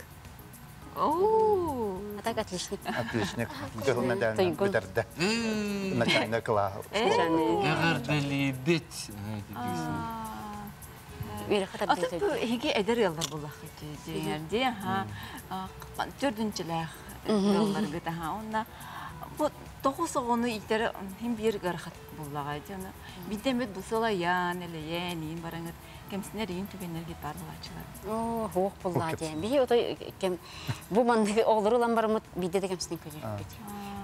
А так отличник. Отличник. Гылмадан битерде. Начальник класс. Ягар белибет. Аты бу эге эдер яллар булах дигәнде, ха. 4-нчеләр яллар бит ха. Онда бу тогысыгыны итәре һәм бер гархат буллага җаны. Бидемет бусала ян эле яни бараңыз. Кемсинер ин түбенерге барлачылар. Хоқ булла дем. Би отой кем бу манды олырулан бармыт бидде де кемсинен көрүп бит.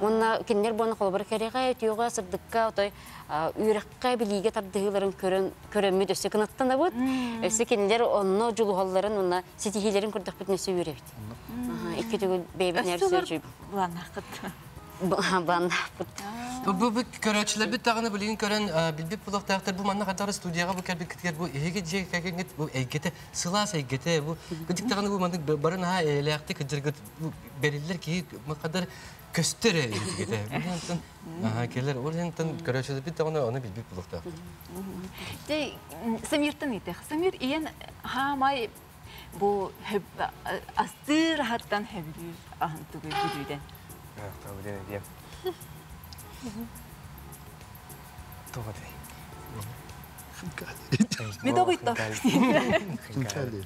Онна киндер буны колбар кереге түйөгө сырдыкка отой үйрәккә билиге тардыгыларын көрөммү дөсө кынаттан да бут. Эсе киндер онно жулугалларын онна ситихилерин көрдүк бит нөсө үйрәбит. Ике түгүл бейбит нәрсе жүп. Буланакыт. Буланакыт. Бу көрәчләр бит тагыны билген көрән билбеп булактактар бу манна катары студияга бу кәлбит киткәр бу эге җе кәгәнгәт бу әйгәте сылас әйгәте бу гыдык тагыны бу манды барын ха эләкте киҗергәт бу берилләр ки мөхәдәр көстере әйгәте. Ага келер орентан көрәчләр бит тагыны аны билбеп булактак. Дей Самиртан ите. Самир иен хамай бу астыр хаттан хәбилү аһын түгел бидүдән. Тавден дия. туға дей. Мен de kuytu. Хинкали.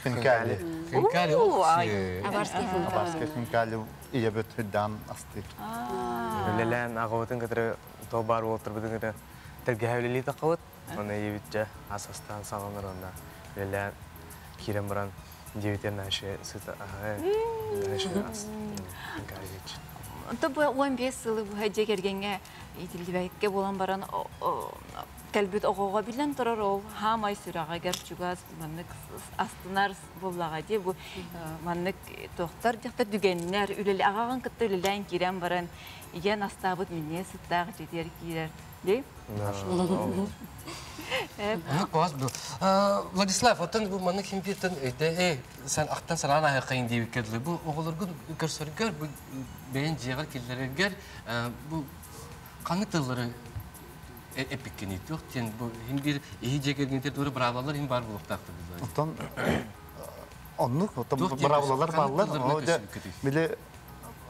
Хинкали. Хинкали Абарский функция. Абарский хинкали иебет хүддан астык. Өлелән ағауытын көтірі тоғы бар болтыр бұдың көтірі тәрге әулелі тақауыт. Оны ебітчі асастан салыныр онда. Өлелән керем бұран девитер нашы сұты нашы хинкали geçti. Tabi 15 yılı bu hacca kergenge itilbekке bolan baran kelbet oğuğa bilen turar ol hamay sürağa gerçugaz manlık astınar bollağa diye bu manlık tohtar jakta dügenler üleli ağağın kıtta ülelen kiren baran igen astabıt minne sıttağ jeder kirer değil Koz bu. Vladislav, otan bu manık himpiyetin sen aktan sana ayakayın diye bir bu oğulurgun görsörgör bu beyin ciğer killerger bu kanık tılları epikini yok. Yani bu hem bir iyi cekerginler doğru bravalar hem var bulup taktı biz. Otan onu bravolar bağlar. O da bile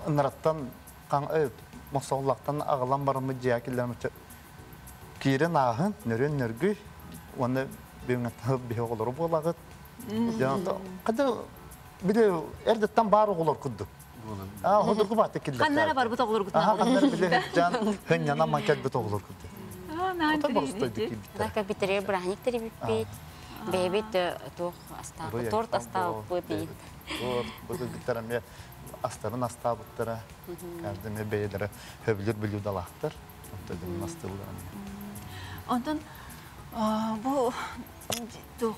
narattan kan masallattan ağlan barımı cekillerimi kiren ahın nörün nörgü onu bir olur bulagat. Yani kadar bile erdetten var olur kudu. Hodurgu batı killer. Kanlara var bu toğulur kudu. Kanlar bile can hınyana manket bu toğulur kudu. Daha bitireye bıraknik teri bipit. Bebet tuh astı, tort astı budi. Bu da biterim ya astarın astı butlara. Kardeme beylere höbülür bülü dalahtır. Dedim astı bulan. Ondan bu tuh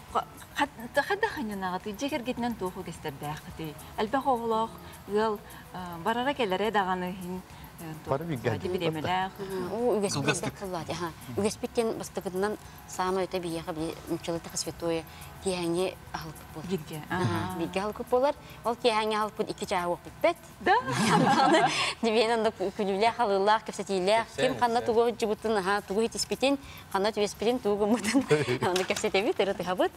kadda hanyana gatı ceker gitnen tuhu gösterdi akıtı. Elbette oğlak yıl barara kellere dağını hin. Para bir geldi. Bir demeler. O ügespitten kılladı. Ügespitten bastıkından sama öte bir yaka bir mçıltı kısvetoya tiyhangi alıp bol. Bilgi alıp bolar. Ol tiyhangi alıp iki cevap bitbet. Da. Diyenin de külüler halılar kefsetiler. Kim kanat tuğu cibutun tuğu hiçbitin kanat ügespitten tuğu mutun. Onu kefsetebi terati habut.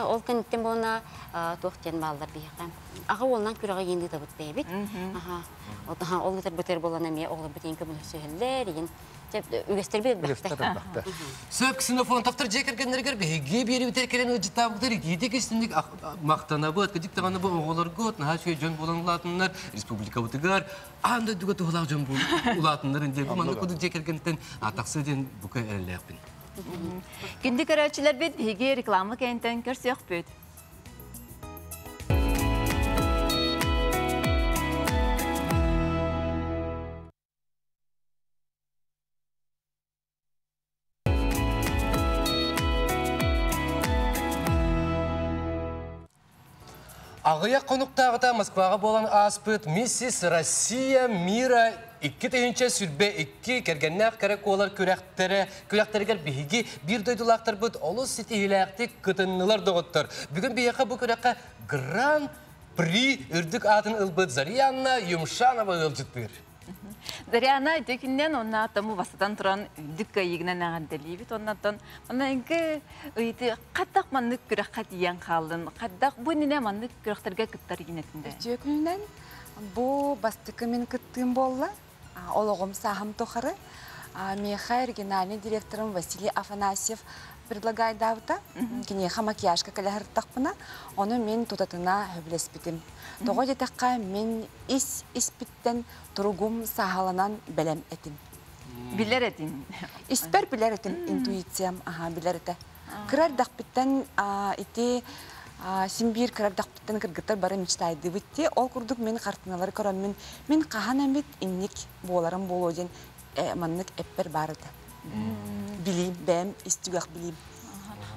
Ol kanıtım bona tuğten ballar bir yaka. Ağa ondan kürağa yendi tabut bebit. Ol gitar beter bolana me oğlu bütün kömür söyler yin. Ügestir bir baktı. Söp ksenofon taftır cekergenlerger bege bir biter keren ıcıtabıdır gidik üstünlük maktana bu gıcık tağını bu oğullar got ha şey jön bolanlatınlar respublika butıgar anda duga toğlar jön bu ulatınların diye bu manı kudu cekergenten ataqsıdın bu kadar erleyapın. Günlük araçlar bet bege reklamı kenten körsüyor büt. Ağıya konuktağıda Moskvaga bolan aspıt Mrs. Россия Mira iki teyince sürbe iki kergenler karakolar kürekterger bihigi bir doydulaktar bud olu siti hilaktik kıtınlılar doğuttur. Bugün bir yaka bu kürekka Grand Prix ürdük adın ılbıt Zaryanna Yumşanova ılcıtbır. Zaryana dökünden onna tamu vasatan turan dükka yigna nağandalibit ondan ona inge uydu qaddaq manlık kürekka diyen kaldın qaddaq bu nine manlık kürekterge kıttar yinetinde. Dökünden bu bastıkımın kıttığım bolla ологом сахам тохары меха региональный директором Василий Афанасьев предлагает давта кинеха макияжка калахар тақпына оны мен тутатына хөблеспитим. Тоғы детаққа мен испиттен тургум сахаланан белем этим. Biler edin. İsper biler etim intuitsiyam biler ete. Kırar daqpitten iti Симбир кырак дақпыттан кыргыттар бары мечтайды битти. Ол курдук мен картиналары көрөм мен каханам бит инник боларым болоден маннык эппер барды. Билим, бэм истигак билим.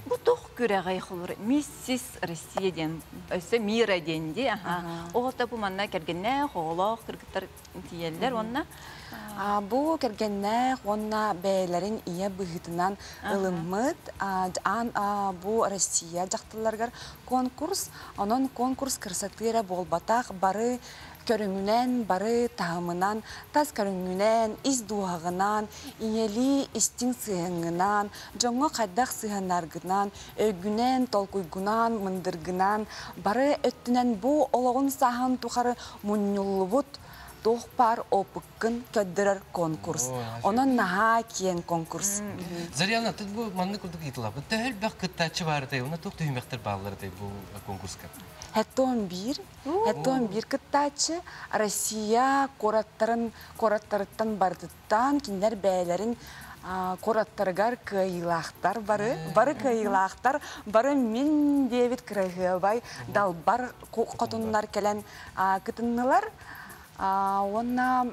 Bu toh küreğe xulur. Mrs. Россия'den, öse Mira dendi. O da bu manna kergenne, xoğlaq, kırgıtlar tiyeller onna. Bu kergenne, onna beylerin iya bıhıtınan ılımıd. Bu Россия жақтыларгар konkurs. Onun konkurs kırsatıra bolbataq barı körüngünen, barı tahımınan, tas körüngünen, iz duağınan, ineli istin sığınınan, jongo qaddaq sığınargınan, ögünen, tolkuygunan, mındırgınan, barı öttünen bu oloğun sahan tuğarı munyulubut, тоқ пар опыққын көддірір конкурс. Онын наға киен конкурс. Заряна, ты бу манны курдук итла. Бу тәһәл бак кыттачы бар ди. Уна ток төймәктер баллар ди бу конкурска. Хэттон бир кыттачы Россия кораттарыттан бардыттан киндер бәйләрин кораттаргар кыйлахтар бары кыйлахтар бары мен Дэвид Крэгебай далбар котуннар келен кытыннылар. Онна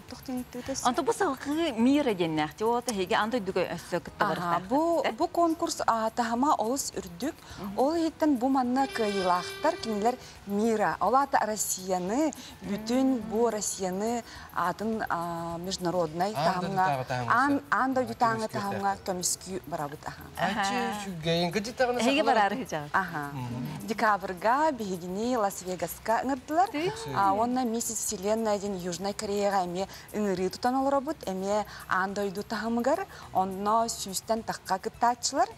тохтин тетес. Анта бу салгы мира деннәхти ота хеге анда дүгө өссөктө бар. Бу конкурс тахама олус үрдүк. Ол хеттен бу манна кыйлахтар кинилер мира. Олата Россияны бүтүн бу Россияны атын международный тахамга анда дутаңга тахамга көмүскү барабыт. Ачы гейин кыдытагына сакалар. Хеге барар хижа. Декабрга бигини Лас-Вегаска ыңырдылар. Онна миссис Вселенная ден Южной Кореяга эме ыңыры тутан олар бут, эме андойду тахамыгар, онно сүйстен таққа кыттачылар,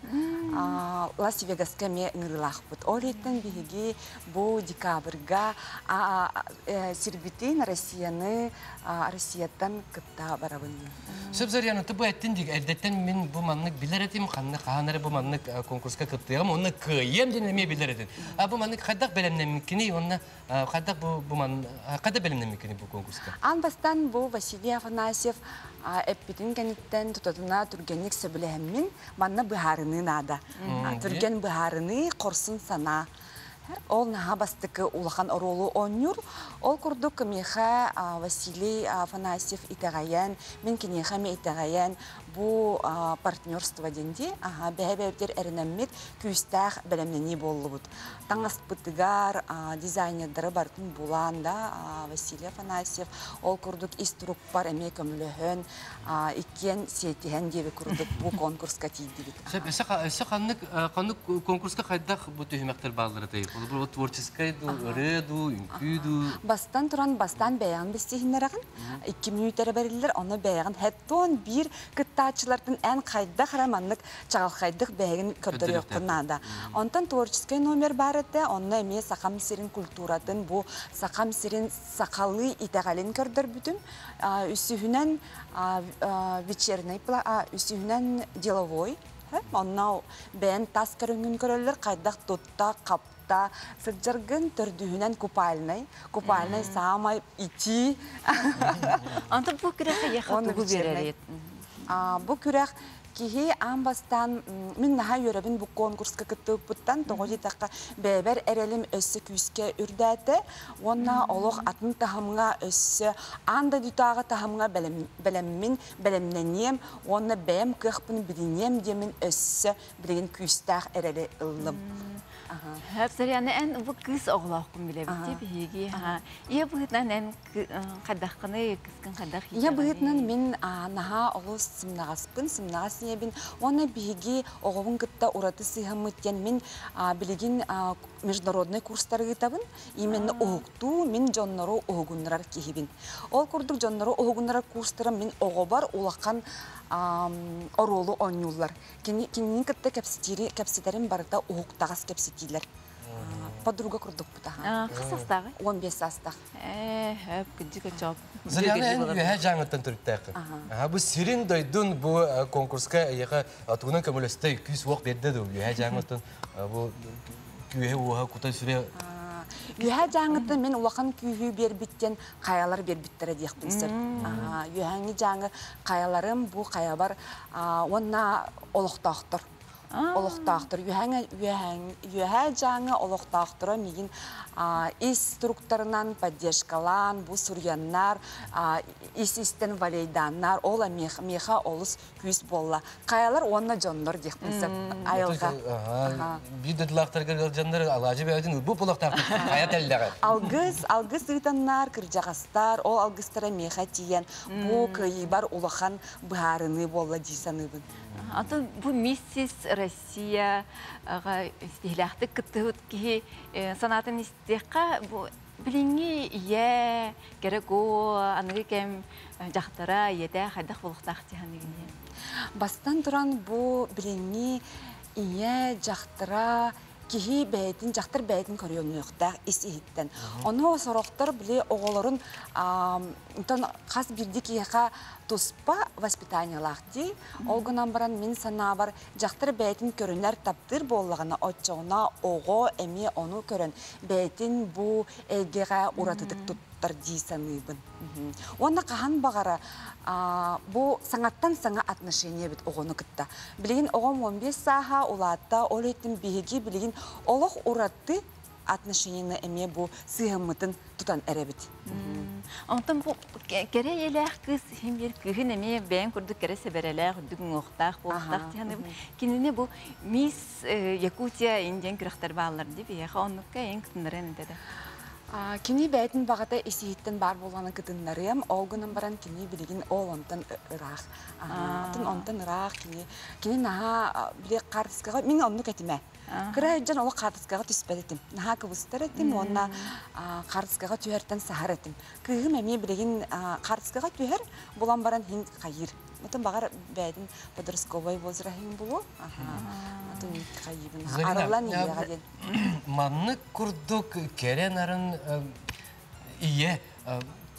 Лас-Вегаска эме ыңырылақ бут. Ол еттен биги бу декабрга сирбитин Россияттан кытта барабын. Сөбзарияны, ты бу әттен диг, әлдеттен мен бу маннык билер этим, қанары бу маннык конкурска кыттыгам, онны кыйем ден эме билер этин. Бу маннык қайдақ бәлемнен мүмкіні, онны қайдақ бу маннык, қайда бәлемнен мүмкіні бу конкурска? Анбастан бу Василий Афанасьев эппитин кәниттен тутатына түргенник сөбіләхіммен манна бұхарыны нада. Түрген бұхарыны қорсын сана. Ол наға бастықы улахан оролу онюр. Ол күрдік меха Василий Афанасьев итағаян, мен кенеха ме итағаян бу партнерство денде, бәйбәйбдер әрінәммет күйістәқ бәлемнені болы бұд. Таңас бұтыгар дизайнердары бартын буланда Василий Афанасьев, ол күрдік иструк бар әме көміліхін, икен сетіхен дебі күрдік бу конкурска тейді бит. Әсі қанық конкурска қайдақ бұ түйімәктер бағылары дейіп? Бұл творческайду, ұрыду, үнкүйду? Бастан тұран бастан бәяғын бестейінлерағын. 2 минуттары бәрілер, оны бәяғын әттон бір кыттачылардың ән қайдақ раманлық чағалқайдық бәйгін көрдері өққынада. Онтан творческай номер бар әді, оны әме сақам сирин культурадың, бұл сақам сирин сақалы итәғалин көрдір бүтін. Үсігінен вечерный, үсігінен деловой. Онна бәйін тас көріңін көрілер, қайдақ тұтта, қапта, сырджарғын түрдігінен купальный саамай ити. Анта бұл күрәқі еқатығы берер ет? Бұл күрәқ кихи амбастан мен наха йөрәбин бу конкурска кыттып буттан тогы таққа бәбәр әрелим өссө күскә үрдәте онна олог атын тахамга өссө анда дутага тахамга белемненем онна бәм кыхпын бидинем демен өссө билген күстәх әреле ыллым. Хәпсәряны ән бұл кыз оғлауқын білебітте бігі. Ие бұғытнан ән қадаққыны, кызқын қадақ ете? Ие бұғытнан мен наға оғыл сымнағасын ебін. Оны бігі оғылын күтті ұраты сыйғымыттен мен білеген международный курстары ғытабын. Именні оғықту мен жоннары оғығынырар кейбін. Ол күрдік жоннары оғығынырар курстары мен оғы бар олаққан оролу ойнулар. Кеннен күтті кәпсетерін барда оғықтағыз кәпсетейлер. Подруга күрдік бұтаға. Қыс астағы? 15 астақ. Әп, күдік өтжап. Заряна ән үйәе жаңыттан түрттәқі. Бұл сирин дойдың бұл конкурска еға атығынан көмілесті 200 оқ берді үйәе жаңыттан бұл күйе оға құтай сүре. Үйәе жаңыттан мен олақан күйі бербіттен қаялар бербіттері дейқпін сір. Үйәңі жаңы қаяларым бұл қая бар онна олықтақтыр. Олықтақтыр. Үйәе жаңы олықтақтыры меген инструкторынан поддержкалан, бұл сүргеннар, истен валейданнар, ола меха олыс күйіс болла. Қаялар онна жонлар дейқпін сір айылға. Бүйдідлақтар жандар алажы бәудің бұл бұлақтақтыр қая тәлдіғі. Алгыз ұйтаннар, кіржағастар, ол алгызтара меха тиен, бұл күйі бар улахан бұхарыны болла дейсаны бұн. Атын бұл миссис Россия стихляқты күттігіт ки санатын истеққа біліңі ие керек о анығы кәм жақтара еді қайдақ болықтақ дейгіне. Бастан тұран бұл біліңі ие жақтара кихи бәйтін, жақтыр бәйтін көріонуқтақ исихиттен. Оны сороқтар біле оғыларын қас бірді кейіға туспа воспитание лақти. Олғынан баран мен сана бар жақтыр бәйтін көрінер таптыр болығына отчауына оғы әме оны көрін. Бәйтін бұл әлгеға ұратыдық тұттар дейсаныбын. Оны қахан бағара бұл саңаттан саңа отношение бит оғыны күтті. Білген оғым 15 саха улатта ол еттің бейге білген олық ұратты отношениені әме бұл сығымытын тұтан әребіт. Онтан бұл кере еләқ кыз хем бір күхін әме бәйін күрді кере себереләқ, дүгін оқтақ, оқтақ дейіні бұл. Кеніне бұл мисс Якутия инден күріқтер бағалар деп, еға оныққа ең күтіндірен деді. Кини бәйтін бағыта есейттен бар болғаны күтінлерім, олғының баран кини білеген ол онтан ұрақ. Онтан ұрақ, кини наға біле қартысқаға, мен онны кәтіме. Кірі жан олы қартысқаға түспәд етім. Наға күбістер етім, онна қартысқаға түйерден сағар етім. Күйім әме білеген қартысқаға түйер, болан баран хин қайыр. Отын бағар бәйдің подростковой возрахын болу. Отын қайыбын. Арылан еға ден. Манны күрдік керен арын ие.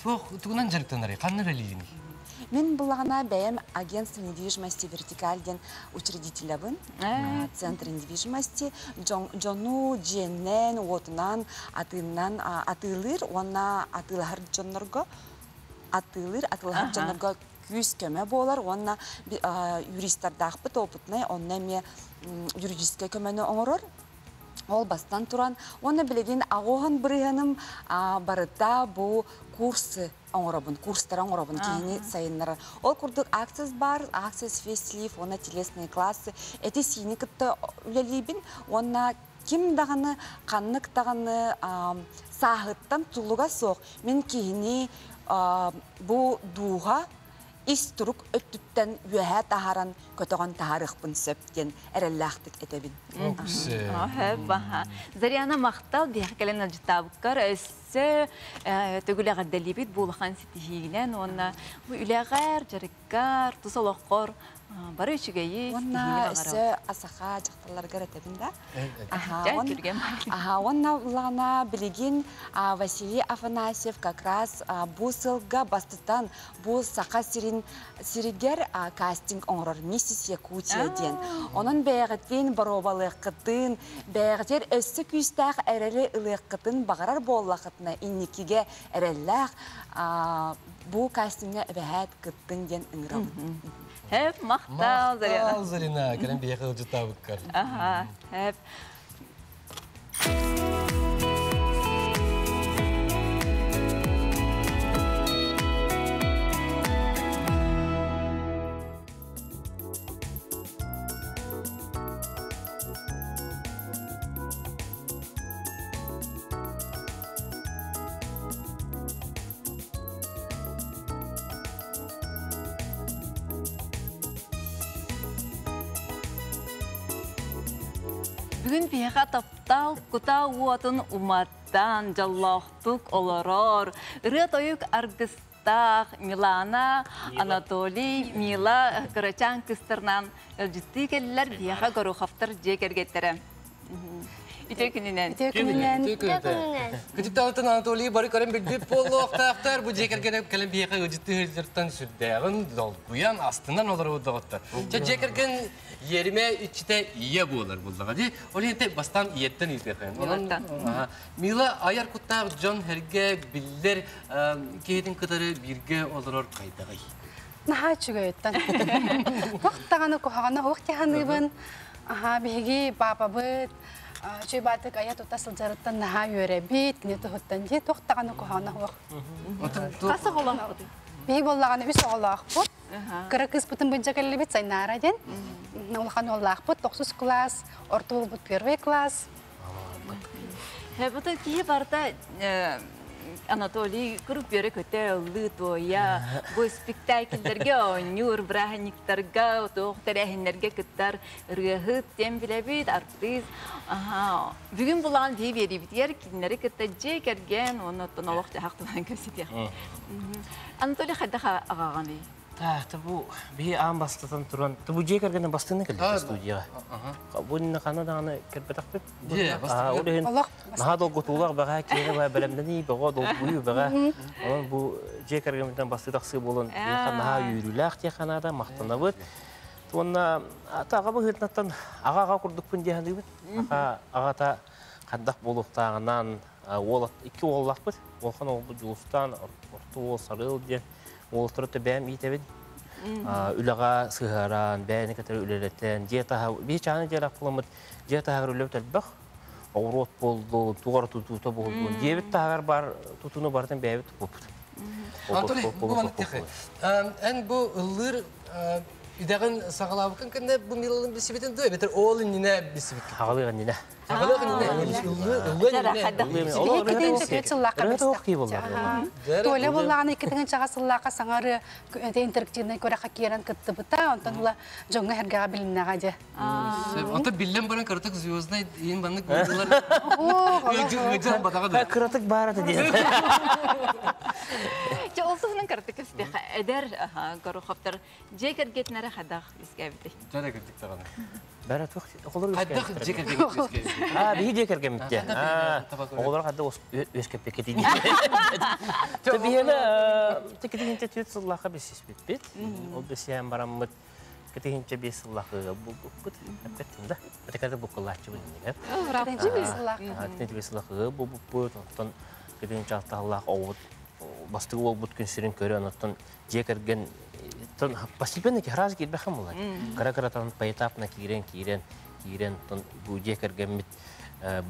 Туғынан жарықтан арай, қанны рәлейін? Мен бұлағына бәйім агентство недвижимости вертикальден учредителябын. Центр недвижимости. Джону, дженнен, отынан, атынан, атылыр, онна атылар джоннарға, атылар джоннарға күз көмі болар, онна юристардақпыт опытнай, онна ме юридическа көмені оңырыр. Ол бастан туран, оны білеген ағоған бірігінім барыта бұл курсы оңырабын, курстар оңырабын кейіне сайынлары. Ол күрдік аксес бар, аксес феслив, оны телесные классы. Әте сені күтті үлелейбін, оны кім дағаны, қаннық дағаны сағыттан тұлыға соқ. Мен кейіне бұл дуға истұрық өттіптен үйәе тағаран көтіған тағарықпын сөптен әрелләқтік етебін. Зарияна мақтал бейхкелен ажытабыққар өссі төгіліғар дәлебет болыған сетігінен, оны үләғар, жарыққар, тұсалыққар, бары үшігейі сетігіне бағарау. Өссі асақа жақтарларға рәтебін да. Онна ұлағына білеген Василий Афанасьев как раз бұл сылға бастытан бұл сақа сиригер кастинг оңырыр Миссис Якутия ден. Оның бәйғеттен баробалы қытын, бәйғеттер өссі күстәқ әрелі ұлы қытын бағарар боллақытына иннекеге әрелләқ бұл кастингне бәйәт қытын ден ұңырауын. Hep maqtal Zarina. Maqtal Zarina, kalian biya ka ujuta bukkar. Aha, hep. Бүгін бейға таптал күта уатын уматтан жаллақтық оларар. Үрет ойық аргыстақ Милана, Анатолий, Мила, Карачан кыстырнан үлжісті келілер бейға көру қаптыр жекергеттері. Ите күнінен. Күтіпталытын Анатолий бары көрін білді полу оқтақтар бұл жекерген кәлім бейға өжітті үрдірттен сүрдәғын долгуян астынан олар өдіғыттар. Жекерген еріме үтчіте ие болар бұлдаға де, ол енте бастан иеттен үйдеқен. Мила аяр құттақ Джон Херге білдер кейдің қыдары бірге олар қайдағай. Наға чүгі өттен. Оқтағаны қоғағаны оқтағаныбын, беге баба бұд, чөй бадық аят ұтасыл жарыттан наға өре бейт, неті ғыттан де, тоқтағаны қоғағаны оқ. Қасы қолақ бұды? Бей болағаны үс оғылақ бұд. Кыры кыз бұтын бұнча кәлі бет сайнара ден. Олған олақ бұд, 9 класс, орты бұл бұд 1 класс. Бұды кейі барда Анатолий күріп бері көте ұлы тоя, бұл спектакльдерге ойнур, браханиктарға, тоқтар әхіндерге күттар рғыт тем білебейд, артист. Бүгін бұлан дей бері бітер, кедінері күтті жек әрген, оны тұналық жағақтыдан көсетер. Анатолий қайда ағаған ей? Табу бии аан бастатан туран. Табу жекергенен бастыны келді студияға. Бұнына қанадағаны кербетақ беп. Наға дол ғытулақ баға кері бай бәлемдені баға дол бұйы баға. Олан бұл жекергенен бастытақсы болын. Наға үйріләқ те қанада мақтана бұд. Туанна атаға бұл ғытнаттан ағаға құрдық пін дейін дейін. Ағата қандақ болуқтағынан екі олақ бұд. Олқан ол бұл жұлыстан, орты ол сарыл дейін. Ол тұрыты бәм етебін. Үліға сығаран, бәйіні кәтір үлелеттен, бей чаны жер ақпыламыд, жер тағыр үлеп тәлбақ, аурот болды, туғар тұтуыта болды. Дебіт тағыр бар, тұтуыны бардың бәйбіт көпіт. Антоли, бұл тегі. Ән бұл ұлыр үйдәғін сағалабықын кәнде бұл милалың бісібетін дөй, бетір олың ніне бісібет. Ағалыған ніне. Толя боллағаны екітіңін чаға сыллаға саңары интерактивный көреқа керен күтті бұта, онтан ұла жоңға әргіға біліннеға де. Онта білден баран кыртық звездный ең банны көрділер. Кыртық барады дейін. Олсығының кыртық істеқі әдер көрі қоптар жекер кетінәрі қадақ ескәбіді. Жада кірдік тағаны. Бәрі тұқ, қолыр Қадақ жекер кетінәрі. Бейі жекер кемітте. Олар қадда өскеппе кетейді. Бейелі текетігінте түйет сыллаққа бесес бет. Ол бесеян барамыд. Кетігінте бес сыллаққа бұд. Әпкеттім да. Әтекәрді бұқылатшы бұд. Кетігінте бес сыллаққа бұд. Кетігінте ақтағылақ ауыд. Бастығы ол бұд күнсерін көрі анаттан жекерген постепенно раз кетбәхім олар. Қара-қаратан поэтапна кейрен бұл жекерген бит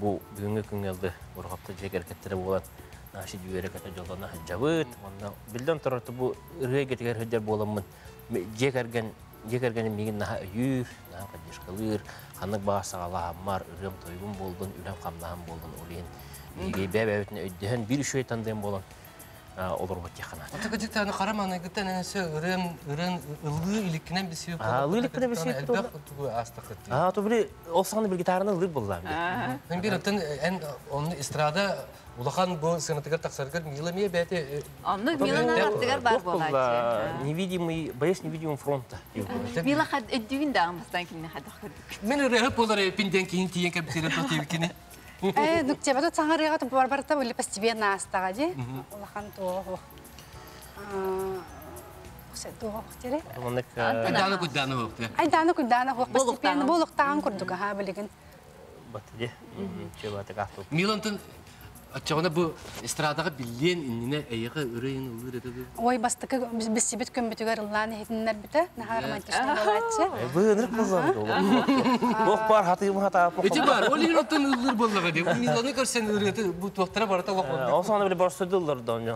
бұл бүгінгі күнгелді ұрғапты жекеркеттері болады. Нашы дүйері кәті жолдана жабыт. Білден тұрарты бұл үргей кетігер хөддер боламын. Жекерген меген наға үйір, наға қадешқалыр, қанық бағасыға лағамар, үрем тойғын болдың, үрем қамнағын болдың олейін. Егей бәбәбетіне өйдіген бір үшөй тандайын болын. Olur bu yakına. Atak acık tane karamana gittin enesi ören ılgı ilikinen bir şey yok. Ilgı ilikinen bir şey yok. Elbette tuğu astak etti. Tabii olsan bir gitarını ılgı buldular. Ben bir öpten en onun istrada ulakan bu sanatçılar taksarkar Mila'ya beti. Onu Mila'nın artıklar var bu olaçı. Боюсь невидимым фронта. Mila had ödüğün de almastan kimine had akırdık. Ben öyle hep olarak pinden kiyin tiyen kapiteri tutayım Нүктебеді таңырыға тұп бар-барыта өлі постепенно астаға де. Олақан тоғы. Тоғы өқтері? Айданы күдданы өқті. Айданы күдданы өқ. Постепенно болықтаған күрдігі ға білігін. Баты де. Чебаты қақтып. Милантын Açığına bu estraдаға bilyen inine ayığı üreyін ılır edеді. Ой, бастықы бісібет көмбетігер ұлланы етінлер біті, наға романтичный болатшы. Бұғыныр бұлзанды олар. Оқ бар, хатыйымы хата. Өте бар, ол ең оттан ылыр болдыға деп. Миланы көрсен үреті бұл туақтара барыта лоқ. Ол соңында біле бар сөйді ұлыр дауын.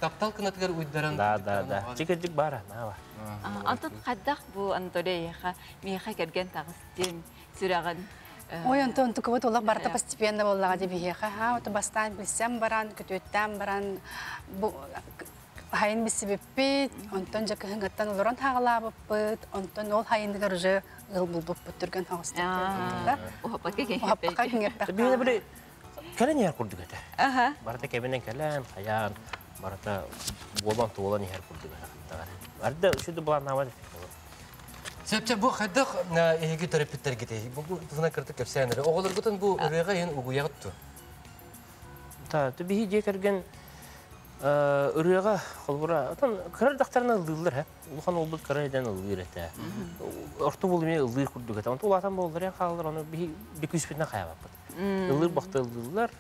Тапталқын атығар ұйдаран. Да. Жекердік бар, наға бар. Антон қаддақ бұл Анатолияға мейқа керген тағыстен сүрәғын. Ой, Антон, тұқывыт олақ барыта постепенно болаға деп еқа. Оты бастан білсем баран, күтөттен баран, хайын бісібіппет, Антон жакы хыңғаттан олыран тағылабыппет, Антон ол хайындығыр жы ғыл бұлбыппет түрген ағыстықты. Оғаппақа кеңеппәқ. Бейді бірі кәлін ер күрдік әті. Барыта кәбінен кәлін, қаян, барыта болан туолан ер күрдік әті. Барыта үшіді бұлан нава деп. Себепçe bu xaddaq ehegi terapitler gitey. Bu buna kırtık efsaneleri. Oğullar gutun bu ürega yen uguya guttu. Tabii jekergen ürega xolbura atan karar daktarına ıldılar ha. Ulukan oldu karaydan ıldır ete. Orta bolmaya ıldır kurduk ete. Onu ulatan bollar ya kalır onu bir küspetine kayabap. Ildır baktı ıldılar.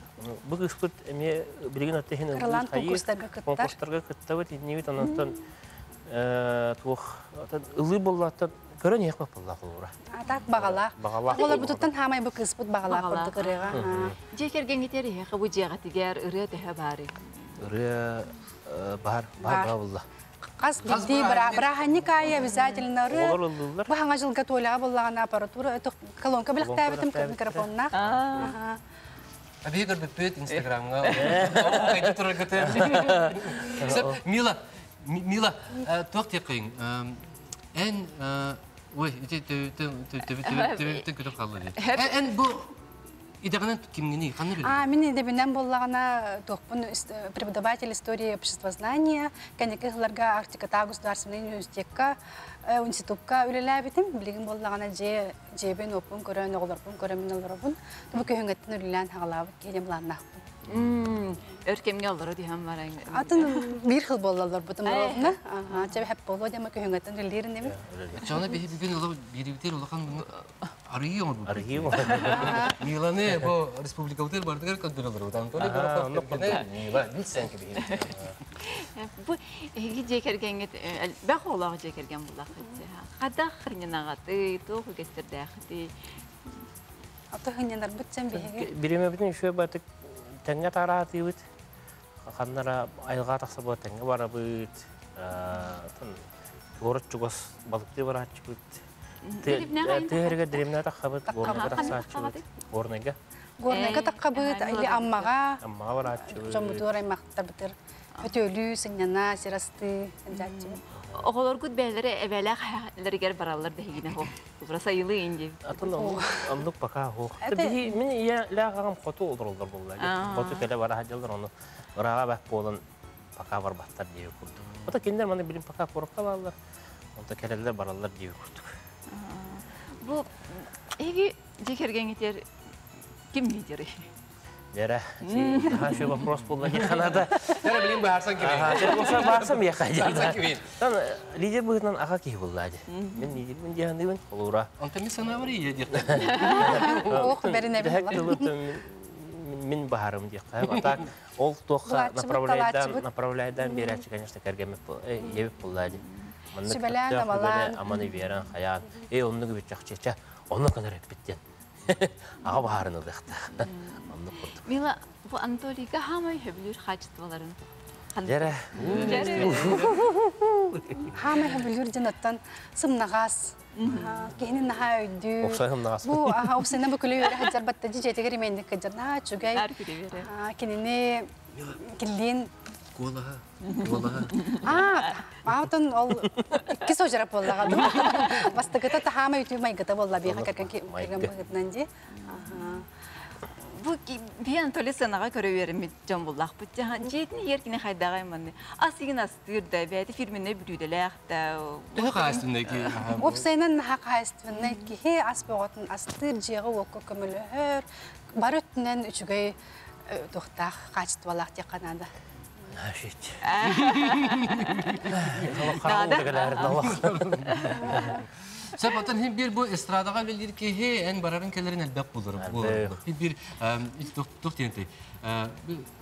Bu küspet eme bilgin atehin ıldır kayır. Konkurslarga kıtta vet inevit ondan tuğ ıldır bollatan Körün yakmak Allah olur. Atak bağala. Olar bututan hamay bu kısput bağala kurdu kırığa. Jekergen giteri ya bu jegatiger ırıya tehe bari. Irıya var Allah. Qas bildi bırahanni kaya обязательно ırı. Bu hangi yılga toylağa bollağın aparatura kolonka bilek tabitim mikrofonuna. Abi gör bepet Instagram'a. O kaydı turar götür. Mila, tuğ tekayın. En Oy, kötü kaldı. En bu идегенен кимгени канны бил. Мен эдебинен боллагана тохпун преподаватель истории обществознания, кенекелерга Арктика государственный университетка институтка үлеләбитим, билген боллагана жебен опун көрөн оглорпун көрөмүнөлөрбун. Бу көңөттүн үлелән хагалабы келемланнак. Өркемге алыр дигән бар инде. Атын бир хил болалар бутым болна. Жебе хеп болду дема көңөттүн үлелерин неме? Жана бигин ул бирибитер улакан арыйым бу. Арыйым. Милане бу республика утер бардыгар көндөрөлөр. Утан толи бар. Мила билсен ки бигин. Бу эги жекергенге бак олага жекерген булак. Када хринагаты, тоху гестердәхти. Ата хыннар бутсам биге. Биреме битен шуй батык тәңгә тараты бит. Ханнара айга такса бу тәңгә бара бит. Город чугас балыкты бара чугут. Тәһәргә дремна тахабыт горнага таксачы. Горнага. Горнага такабыт или аммага. Аммага бара чугут. Жомдура мактабытыр. Өтөлү сыңнана сирасты анжачы. Оголор гүт бәйләре әвәләгәр баралар дигене хо. Бу сайылы инде. Атын амдык пока хо. Таби мен я лагам фото олдырылдар буллар. Фото келе бара хаҗалдар аны. Барага бак болын пока бар баттар дип курду. Ата киндер маны билим пока корыкка баллар. Онда келелер баралар дип курдук. Бу эги жекергенгетер ким лидери? Дера, шу вопрос булла ки Канада. Дера билим барсан киби. Ага, барсам я хаҗа. Тан лидер бугынан ага ки булла ди. Мен лидер мен җаныбын олура. Онта мен сана бari ди. Ох, берене билла. Мен бахарым ди. Атак ол тоха направляйдан берачи, конечно, кергеме ебип булла ди. Сибелән балан. Аманы веран хаян. Онны гыбы чакчача. Онны канар биттен. Ага бахарны дыкта. Мила, бу Анатолийга хамай хәблүр хаҗтваларын. Дера. Хамай хәблүр җанаттан сымнагас. Кенин хайду. Оксайымнагас. Бу оксайна бу күле хаҗар батта җитегер мендик каҗарна чугай. Кенини килдин Голага. Атын ол ки сожрап боллага. Бастыгыта та хамай үтү майгыта болла бия кергән ки кергән ди. Бу би Анатолий сынага көрө бермит жон буллак бу. Жетини еркине хайдагаймын. Асыгын астырда бәйти фирменне бүрүделәк та. Хакастындагы. Опсайнан хакастынны ки хе аспоготун астыр жыгы окко көмөлөр. Бар өтүнөн үчүгөй тохтак качтвалак те канада. Шит. Allah Sabahtan hem bir bu estradaga bilir ki he en bararın kellerin elbap bulur. Bir doktor diyente.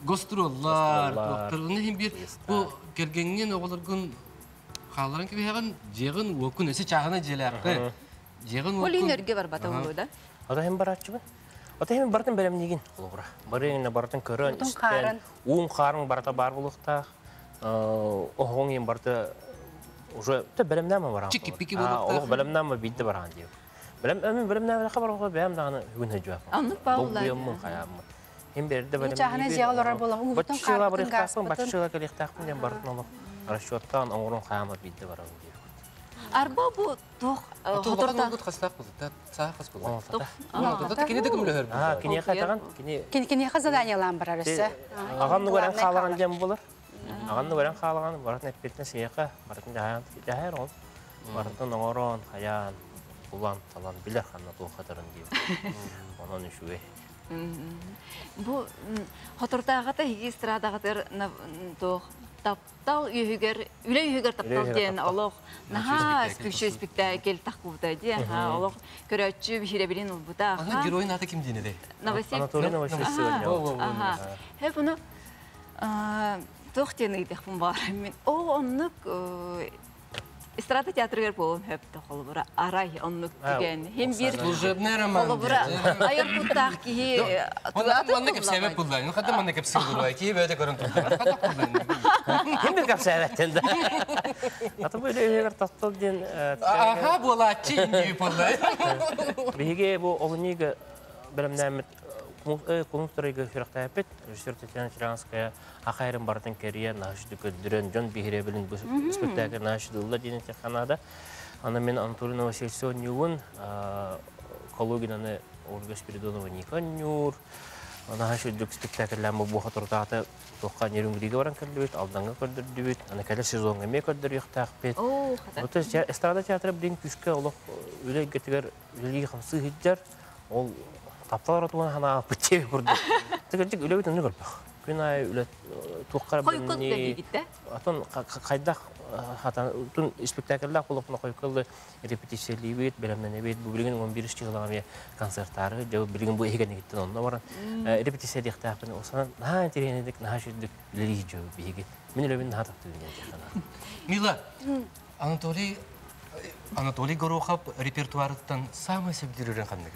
Gastrollar, doktorun hem bir bu gergengen oğullargun xaların ki hemen jeğin okun esi çağına jelaqı. Jeğin okun. Polinerge var batağı da. Ада hem baratçı mı? Ата hem baratan belemnigin olura. Barın baratan körön isten. Қарын барата бар булукта. Оғон hem барта уже те белемнәме бар. Чики-пики булукта. Олуг белемнәме бидде баран дип. Белемнәме хабар булган бәм дагы үгүн җавап. Аннык баулар. Hem berде белемнәме. Чахана җыгалар булам. Батчыла бар ихтасың, батчыла кел ихтасың дигән барын алып. Расчёттан оңрон хәмер бидде баран дип. Арба бу тох Хоторта гут хастак булды. Саа хас булды. Анда кине дегем лөһөр. Кине хатаган, кине хазаданиялар бар арасы. Аган нүгәрән халаган дем булыр. Аган нүгәрән халаган баратын әппетне сыяка, баратын җаян җаһар ул. Баратын оңрон хаян улан талан билер ханна ту хатырын дип. Онон ишүе. Бу хотортага та регистрадага тох таптал үйгер үле үйгер таптал ден Аллах наха спектакль такуда ди ха Аллах көрөчү биребилин ул бута ха. Ага героин аты ким дине? Анатолий Новосельцев сегодня. Ага. Хеп буну тохтен идек бар. Мен оннук эстрада театры болон хеп тохол бара арай оннук деген. Хем бир служебный роман. Аяр тутак ки Манда кеп себеп булды. Ну хатта манда кеп сылдырбай ки бөтө көрүнтү. Хатта булды. Кем бир капсалаттен да. Ата böyle егер тастал ден. Аха булачы инди булды. Биге бу олнига белемнәмет конструкторга фирактапет, режиссер Татьяна Чиранская, ахайрын бартын керия нашты көддөрөн жон бихиребилин бу спектакль нашты улла динете Канада. Аны мен Анатолий Новосельцев нюгун Калугинаны Ольга Спиридонова Никанюр. Она шүлдік спектакльлән бұл бұға тұртағаты тоққа неріңгіриге баран кәлдібет, алданға көрдірдібет, аны кәлі сезонға ме көрдір еқтақ бет. Эстрада театры білін күшкі олық өлі гетігер өлігі қамсы хиджар, ол тапталар атуған хана алып бүттебе көрді. Тігірдік өлі бетін көрбіқ. Күн ай өлі тоққара біліне... Атон қайдақ Тун спектакльлер кулупна койкылды репетициялый бит, белемнене бит, бу билген 11 чыгылагы концерттары, жабы билген бу эгене гиттен онна баран. Репетиция дихтапны осана на теренедик, на шүддик лирижо биги. Мен элебин хатапты дигән. Мила, Анатолий Горохов репертуарыттан самый сәбдирүрен кандай?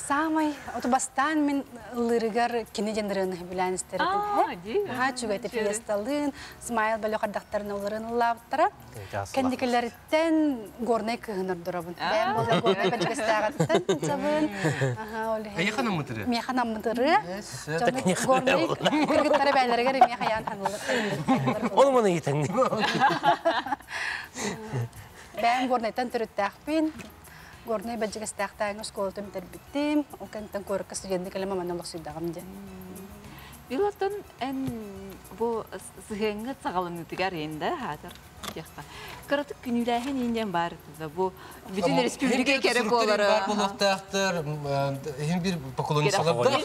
Самый, бастан мен лырыгар кинедендерін білән істердім. Чуга это пьесталын, Смайл бәлі қардақтарын оларын лавтара. Кәндікілерден горнай кығыныр дұрабын. Бәм болар горнай бәлгістағаттан жабын. Аяқанам мұтыры? Мияқанам мұтыры. Горнай кіргіттары бәлерігер мияқаян танылыр. Ол мұны етіңді. Бәм горнайдан түріттәқпен. Горнай бәджігістәқтайын ұсколытым тәрбіттім. Ол кәнттен көріккі студенті кәлі маманалық сүйдағым де. Билаттан ән бұл сығыңғы сағалынытығар енді хатыр. Қыратық күніләхін енден бар тұза. Бұл bütün республика керек олары. Бар бұлықтақтыр, ең бір поклонын салапта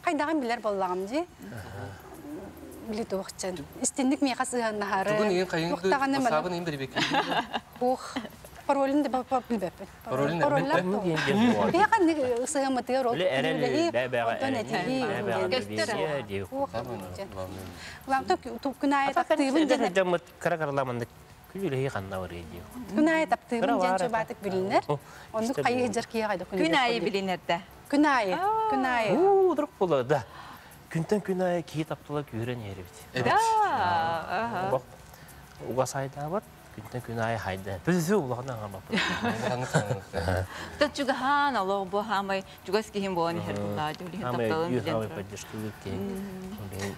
Қайдағын білер болағым де. Билет уақытчан. Истендік меға сыған нағары. Түгін ең қайыңды басабын ең бір бекі. Паролін де білбәппін. Паролін де білбәппін? Беған сыған мұтығыр ол. Күнтен күнайы кейі таптыла күйрен ері бит. Уға сайда бар, күнтен күнайы хайда. Бізді ұлағынан ғама. Тәт жүгі хан алығы бұл хамай жүгәс кейін болан ехер бұлға. Хамай үй хамай поддержку өткен.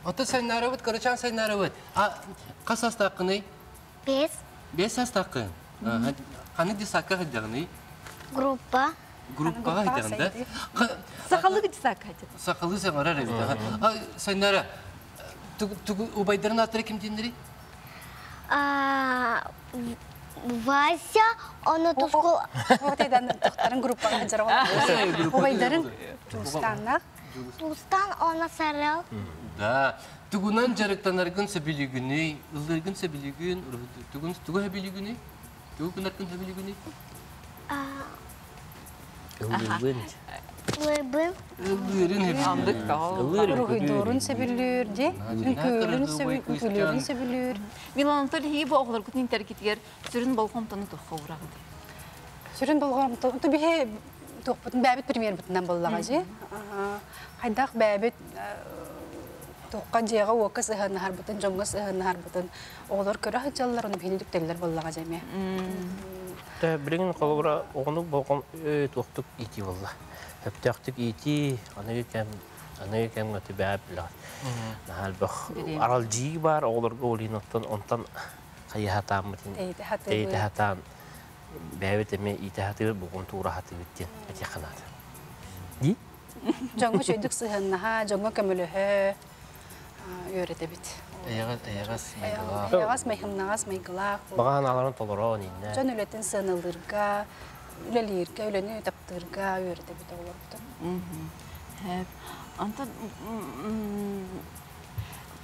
Ота сайнары өт, Карачан сайнары өт. Қас астаққыны? 5. 5 астаққы. Қаны десаққа қайдағыны? Группаға айтағында. Сақалы десаққа айтады. Сақалы саңара рәбді. Сайнара, ұбайдарын аттыры кім дейіндері? Вася, оны тұшқыл... Оғытайдан тұқтарын группаға жара олады. Ұбайдарын Тустанақ. Тустан, оны сарыл. Да. Түгінен жарықтанарғын сөбілігіні, ұлдырғын сөбілігін, түгі сөбілігіні, түгі күнарғын сөбілігіні? Рухидорын сөбілір де, үкілерін сөбілір. Миланатар хейі бұл оғылар күтін тәркетігер сүрін болғамтаны тұққа ұрағыды. Сүрін болғамтаны, ұты біге тұқпытын бәбіт премьер бұтынан болыға же. Қайдақ бәбіт тұққа жеға оқы сығын harбытын, жоңға сығын harбытын. Оғылар көрі хыджалылар, оны бейні дүктелілер болыға жеме. Білген қолыбыра оғыны болған өт-оқтық ити болла. Өптіқтік ити, аны кәм ғаты бәб білағын. Арал жиі бар, оғыларға олейін онтан қайы хатан бұтын. Дейті хатан бәбет әме ити хаты бұғын тура хаты бүттен әте қанады. Ди? Жоңға шөйдік сығыннаға, жоңға көмілігі өреті біт. Аяғас майхымнағас майғылақ. Баған аларын толырауын еңді. Жон өлетін сынылырға, өлелерге, өлені таптырға өреті біт олар бұтын. Антон,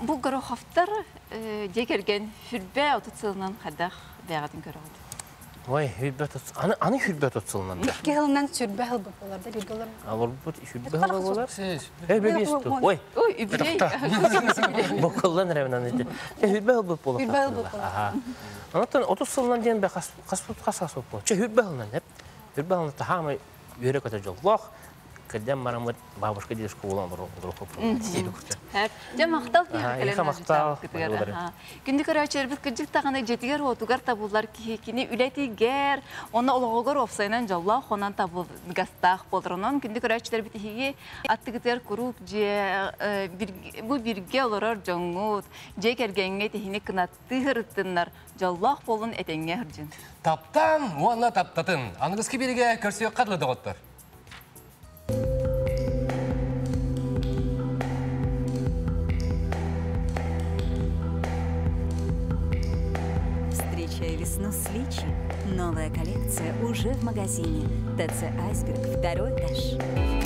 бұл Гороховтар декерген хүрбе отыцылынан қадақ бәғатын көріғыды. Ой, аны хүрбе отыцылынан да. Екі ғылынан сүрбе ғыл бұп олар да білгі олар. Алыр бұт хүрбе ғыл болар? Бәбесті. Ой, үбілей. Бұқылдан рәмінен еді. Хүрбе ғыл бұп болар. Хүрбе ғыл бұп олар. Анаттан отыцылынан дейін бә қас бұп болар. Че хүрбе ғылынан әп. Хүрбе ғылынан тахамай үйрек өте жоллақ. кырдям марамыт бабушка дедушка улан дуруху. Жа мақтал Иха мақтал. Күнді көрәчер біз күрдік тағаны жетігер отугар табулар кихекini үлетигер, оны олығығыр офсайнан жалла хонан табыл гастақ болдырынан күнді көрәчер бітіхеге аттығытер күрік же bu birge olurur жоңғыт, же кергенге техини кынатты хырыттынлар жаллақ болын этенге хыржын. Таптан, уанна таптатын. Анығызки берге көрсеу қадлы доғыттыр. Встречай весну с Личи. Новая коллекция уже в магазине. ТЦ «Айсберг», 2-й этаж.